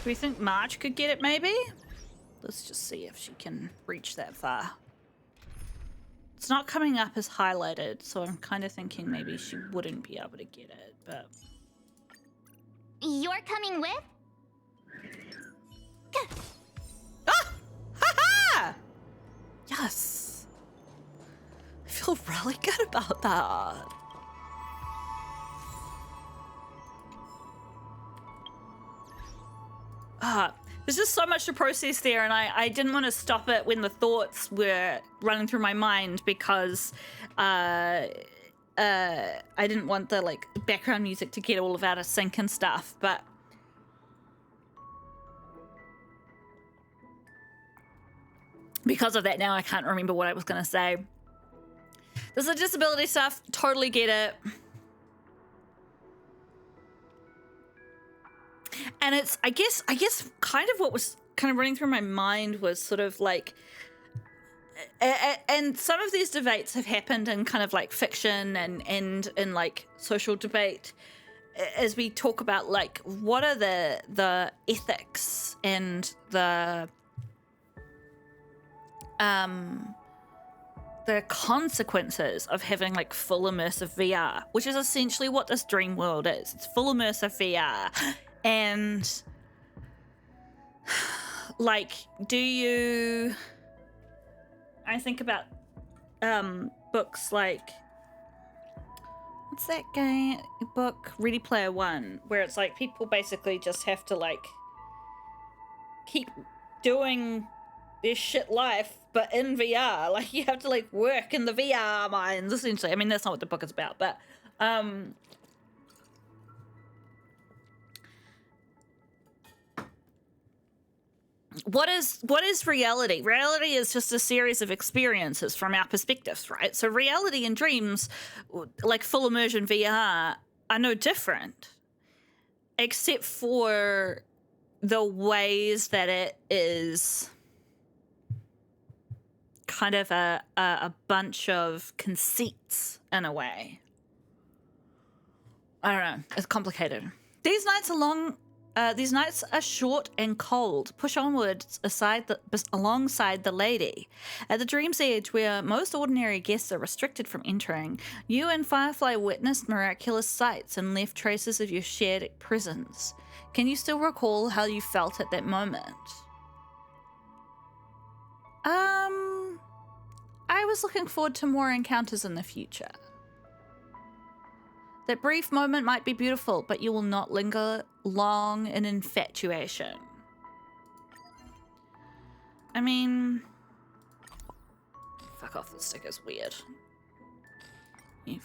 Do we think March could get it, maybe? Let's just see if she can reach that far. It's not coming up as highlighted, so I'm kind of thinking maybe she wouldn't be able to get it, but... You're coming with? Yes. I feel really good about that. There's just so much to process there, and I didn't want to stop it when the thoughts were running through my mind because I didn't want the like background music to get all of out of sync and stuff, but because of that now I can't remember what I was going to say. There's the disability stuff, totally get it. And it's, I guess kind of what was kind of running through my mind was sort of like, and some of these debates have happened in kind of like fiction and in like social debate as we talk about like what are the ethics and the consequences of having like full immersive VR, which is essentially what this dream world is. It's full immersive VR. And like, I think about books like, what's that book, Ready Player One, where it's like people basically just have to like keep doing their shit life, but in VR. Like you have to like work in the VR mines, essentially. I mean, that's not what the book is about, but what is reality? Reality is just a series of experiences from our perspectives, right? So reality and dreams, like full immersion VR, are no different, except for the ways that it is kind of a bunch of conceits in a way. I don't know. It's complicated. These nights are short and cold. Push onwards alongside the lady. At the dream's edge, where most ordinary guests are restricted from entering, you and Firefly witnessed miraculous sights and left traces of your shared presence. Can you still recall how you felt at that moment? I was looking forward to more encounters in the future. That brief moment might be beautiful, but you will not linger long in infatuation. I mean, fuck off, this sticker's weird. You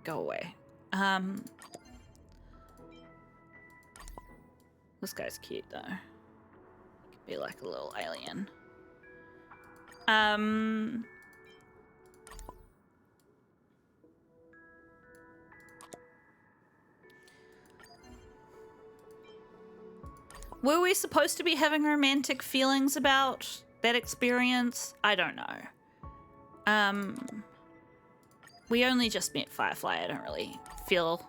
go away. This guy's cute though. He could be like a little alien. Were we supposed to be having romantic feelings about that experience? I don't know. We only just met Firefly. I don't really feel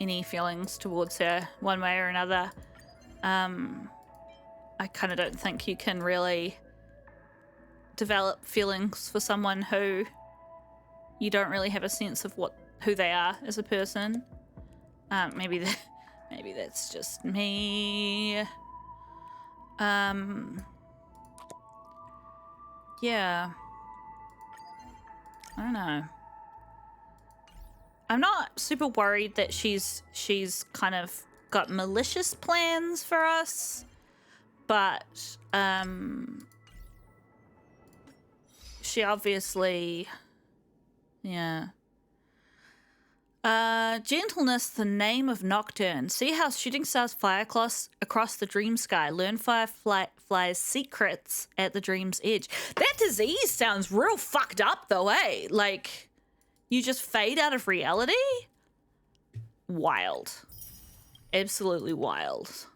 any feelings towards her one way or another. I kind of don't think you can really develop feelings for someone who you don't really have a sense of who they are as a person. Maybe that's just me. Yeah. I don't know. I'm not super worried that she's kind of got malicious plans for us, but she obviously, yeah. Gentleness, the name of Nocturne. See how shooting stars fly across the dream sky. Learn Firefly's secrets at the dream's edge. That disease sounds real fucked up though, eh? Like, you just fade out of reality? Wild. Absolutely wild.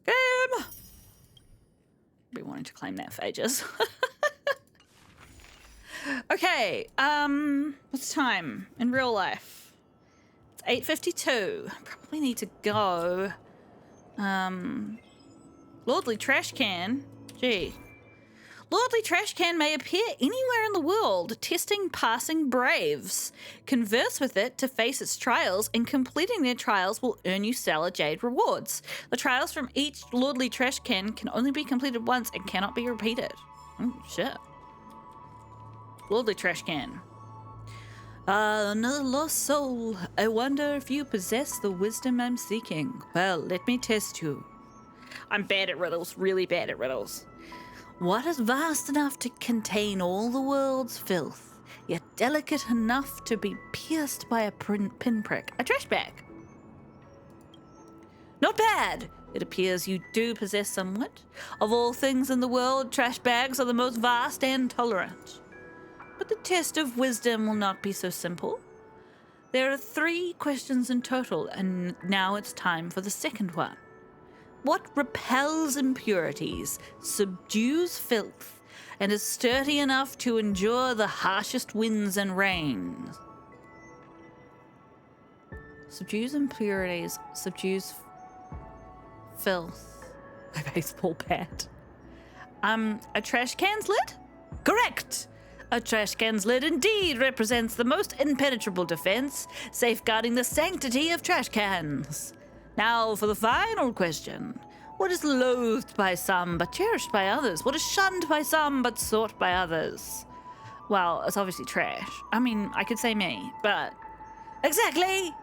Game! Been wanting to claim that for ages. Okay, what's time in real life? It's 8:52. Probably need to go. Lordly Trash Can. Gee. Lordly Trash Can may appear anywhere in the world, testing passing braves. Converse with it to face its trials, and completing their trials will earn you Stellar Jade rewards. The trials from each lordly trash can only be completed once and cannot be repeated. Oh, shit. Lordly trash can. Another lost soul. I wonder if you possess the wisdom I'm seeking. Well, let me test you. I'm bad at riddles, really bad at riddles. What is vast enough to contain all the world's filth, yet delicate enough to be pierced by a pinprick? A trash bag. Not bad. It appears you do possess somewhat. Of all things in the world, trash bags are the most vast and tolerant. But the test of wisdom will not be so simple. There are 3 questions in total, and now it's time for the second one. What repels impurities, subdues filth, and is sturdy enough to endure the harshest winds and rains? Subdues impurities, subdues filth. My baseball bat. A trash can's lid? Correct! A trash can's lid indeed represents the most impenetrable defense, safeguarding the sanctity of trash cans. Now for the final question. What is loathed by some but cherished by others? What is shunned by some but sought by others? Well, it's obviously trash. I mean, I could say me, but... Exactly!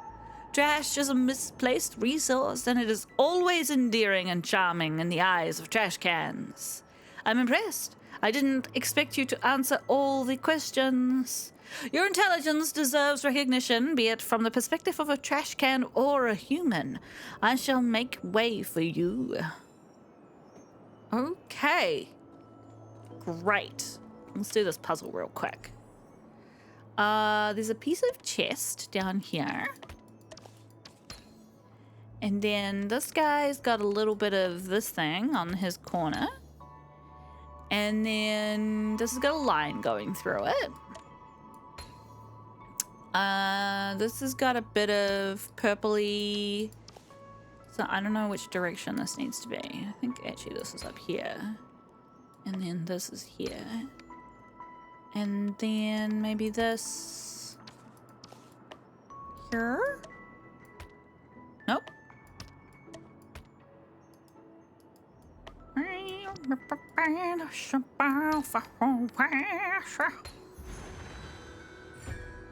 Trash is a misplaced resource, and it is always endearing and charming in the eyes of trash cans. I'm impressed. I didn't expect you to answer all the questions. Your intelligence deserves recognition, be it from the perspective of a trash can or a human. I shall make way for you. Okay. Great. Let's do this puzzle real quick. There's a piece of chest down here. And then this guy's got a little bit of this thing on his corner. And then this has got a line going through it. This has got a bit of purpley, so I don't know which direction this needs to be. I think actually this is up here, and then this is here, and then maybe this here. Nope.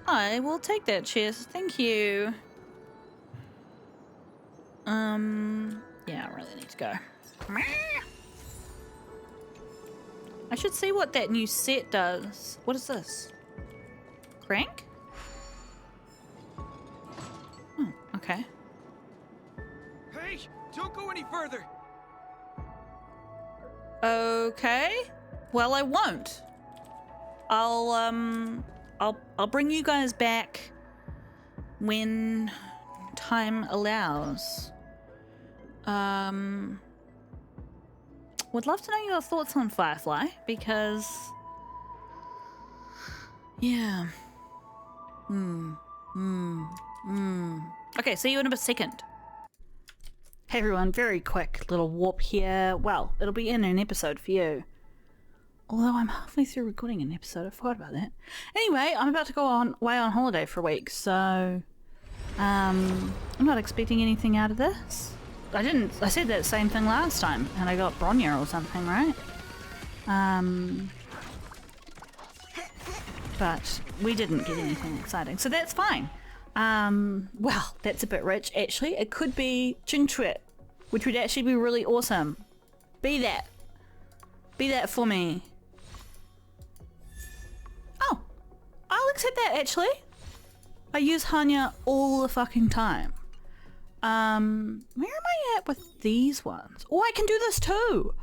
I will take that chest, thank you. Yeah, I really need to go. I should see what that new set does. What is this? Crank? Oh, okay. Hey, don't go any further. Okay. Well, I won't. I'll bring you guys back when time allows. Would love to know your thoughts on Firefly, because yeah. Okay, see you in a second. Hey everyone, very quick little warp here. Well, it'll be in an episode for you. Although I'm halfway through recording an episode, I forgot about that. Anyway, I'm about to go away on holiday for a week, so I'm not expecting anything out of this. I said that same thing last time, and I got Bronya or something, right? But we didn't get anything exciting, so that's fine. Well, that's a bit rich, actually. It could be Chinchuet, which would actually be really awesome. Be that. Be that for me. Oh, I'll accept that, actually. I use Hanya all the fucking time. Where am I at with these ones? Oh, I can do this too.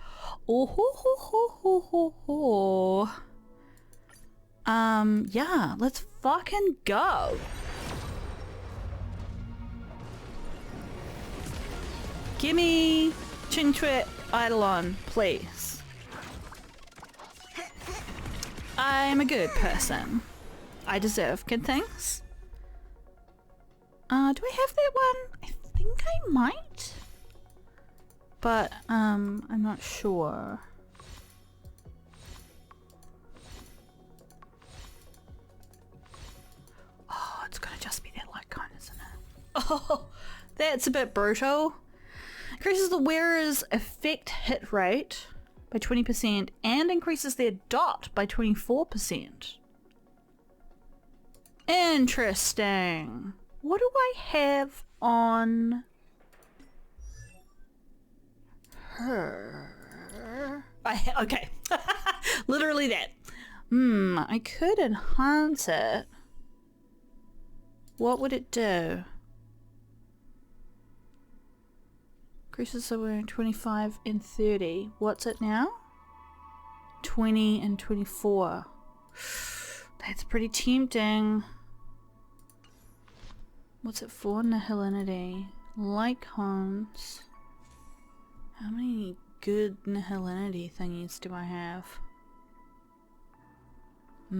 Oh, ho, ho, ho, ho, ho, ho. Yeah, let's fucking go. Gimme Chinchuet Eidolon, please. I'm a good person. I deserve good things. Do I have that one? I think I might. But, I'm not sure. Oh, that's a bit brutal. Increases the wearer's effect hit rate by 20% and increases their dot by 24%. Interesting. What do I have on her? Okay. Literally that. I could enhance it. What would it do? Increases the wearing 25 and 30. What's it now? 20 and 24. That's pretty tempting. What's it for? Nihilinity. Like Hans. How many good nihilinity thingies do I have? I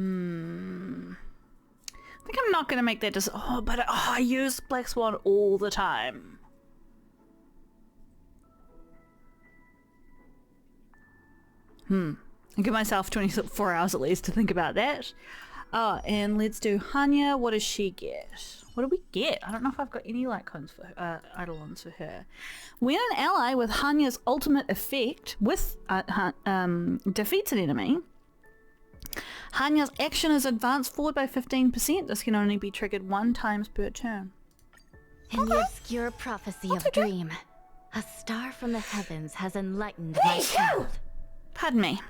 think I'm not gonna make that I use Black Swan all the time. I'll give myself 24 hours at least to think about that. Oh, and let's do Hanya. What does she get? What do we get? I don't know if I've got any Eidolons for her. When an ally with Hanya's ultimate effect defeats an enemy, Hanya's action is advanced forward by 15%. This can only be triggered 1 time per turn. In the obscure prophecy of Dream, a star from the heavens has enlightened my path. Pardon me.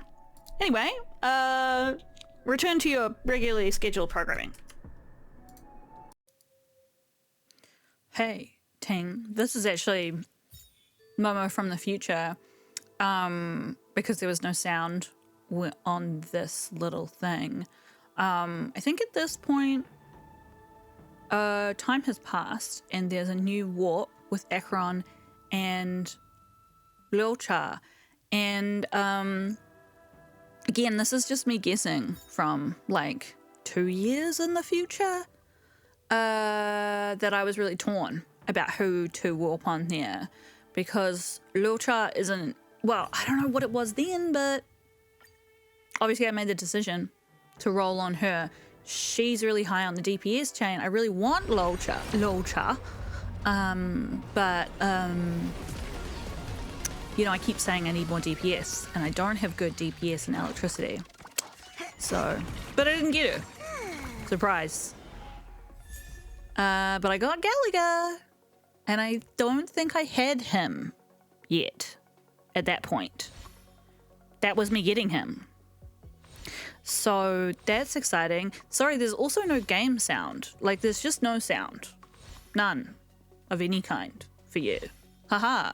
Anyway, return to your regularly scheduled programming. Hey, Ting. This is actually Momo from the future, because there was no sound on this little thing. I think at this point, time has passed and there's a new warp with Acheron and Lilcha. And again, this is just me guessing from like 2 years in the future, that I was really torn about who to warp on there, because Lilcha isn't, well, I don't know what it was then, but obviously I made the decision to roll on her. She's really high on the DPS chain. I really want Lilcha, but you know, I keep saying I need more DPS, and I don't have good DPS and electricity. So, but I didn't get her. Surprise. But I got Gallagher, and I don't think I had him yet at that point. That was me getting him. So that's exciting. Sorry, there's also no game sound. Like, there's just no sound. None of any kind for you. Haha.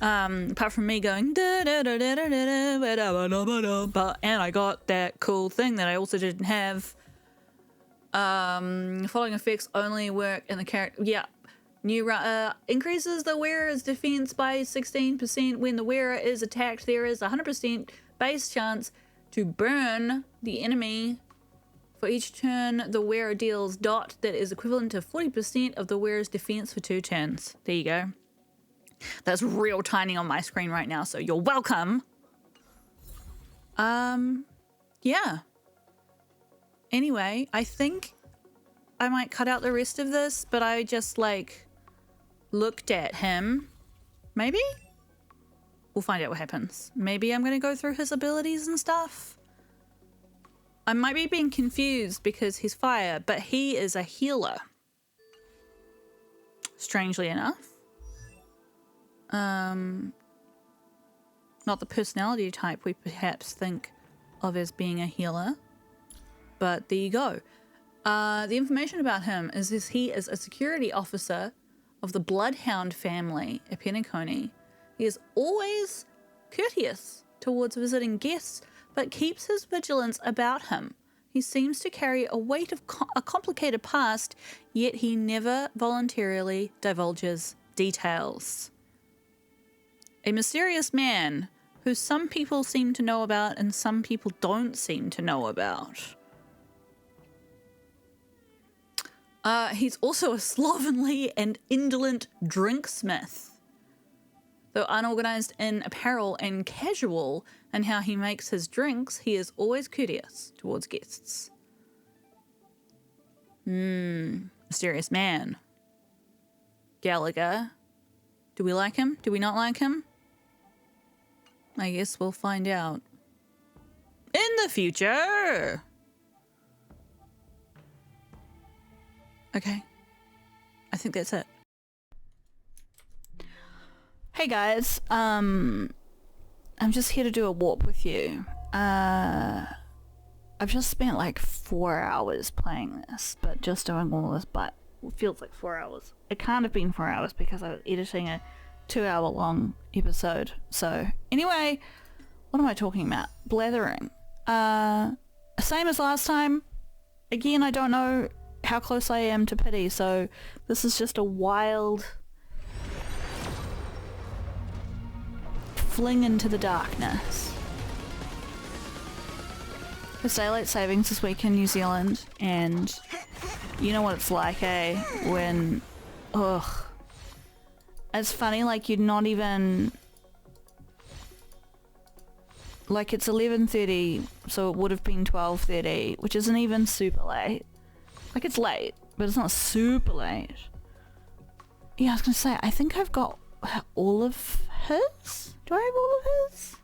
Apart from me going da da da da da da da da, but and I got that cool thing that I also didn't have. Following effects only work in the character. Yeah, new increases the wearer's defense by 16%. When the wearer is attacked, there is a 100% base chance to burn the enemy. For each turn, the wearer deals dot that is equivalent to 40% of the wearer's defense for 2 turns. There you go. That's real tiny on my screen right now, so you're welcome. Yeah. Anyway, I think I might cut out the rest of this, but I just, like, looked at him. Maybe? We'll find out what happens. Maybe I'm going to go through his abilities and stuff. I might be being confused because he's fire, but he is a healer. Strangely enough. Not the personality type we perhaps think of as being a healer, but there you go. The information about him is he is a security officer of the Bloodhound family at Penacony. He is always courteous towards visiting guests, but keeps his vigilance about him. He seems to carry a weight of a complicated past, yet he never voluntarily divulges details. A mysterious man who some people seem to know about and some people don't seem to know about. He's also a slovenly and indolent drinksmith. Though unorganized in apparel and casual in how he makes his drinks, he is always courteous towards guests. Mysterious man. Gallagher. Do we like him? Do we not like him? I guess we'll find out in the future. Okay. I think that's it. Hey guys, I'm just here to do a warp with you. I've just spent like 4 hours playing this, but just doing all this, but it feels like 4 hours. It can't have been 4 hours because I was editing a 2-hour long episode. So anyway, what am I talking about? Blathering. Same as last time. Again, I don't know how close I am to pity, so this is just a wild fling into the darkness. It's daylight savings this week in New Zealand, and you know what it's like, eh? When, ugh. It's funny, like you're not even, like it's 11:30, so it would have been 12:30, which isn't even super late. Like it's late, but it's not super late. Yeah, I was gonna say, I think I've got all of his? Do I have all of his?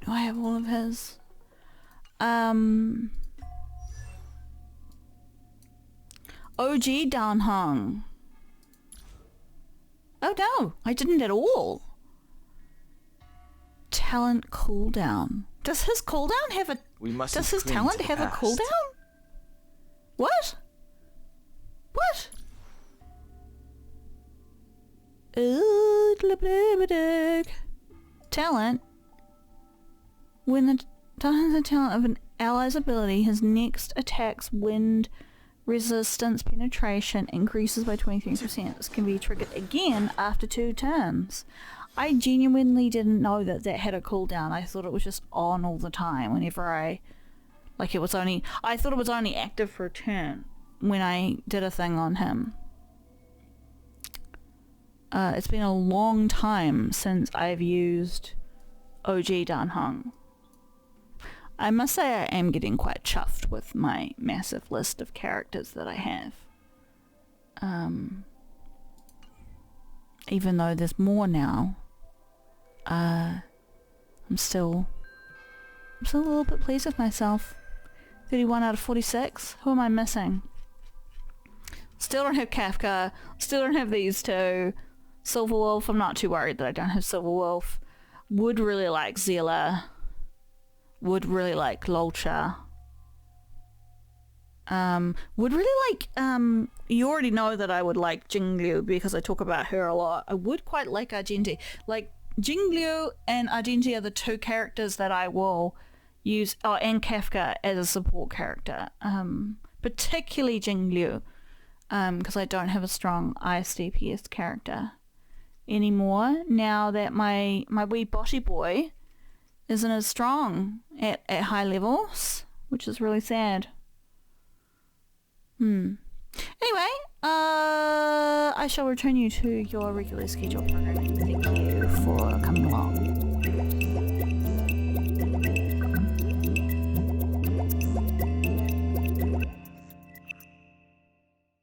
Do I have all of his? OG Dan Hung. Oh no, I didn't at all. Talent cooldown. Does his cooldown have a... Does his talent have a cooldown? What? What? Talent. When the talent of an ally's ability, his next attack's wind resistance penetration increases by 23%. This can be triggered again after 2 turns. I genuinely didn't know that that had a cooldown. I thought it was just on all the time whenever I thought it was only active for a turn when I did a thing on him. It's been a long time since I've used OG Dan Hung. I must say I am getting quite chuffed with my massive list of characters that I have. Even though there's more now, I'm still a little bit pleased with myself. 31 out of 46. Who am I missing? Still don't have Kafka. Still don't have these two. Silverwolf, I'm not too worried that I don't have Silverwolf. Would really like Zela. Would really like Lolcha. Would really like, you already know that I would like Jingliu because I talk about her a lot. I would quite like Argenti. Like, Jingliu and Argenti are the two characters that I will use, and Kafka as a support character. Particularly Jingliu, because I don't have a strong ISDPS character anymore now that my wee boshy boy isn't as strong at high levels, which is really sad. Anyway, I shall return you to your regularly scheduled programming. Thank you for coming along.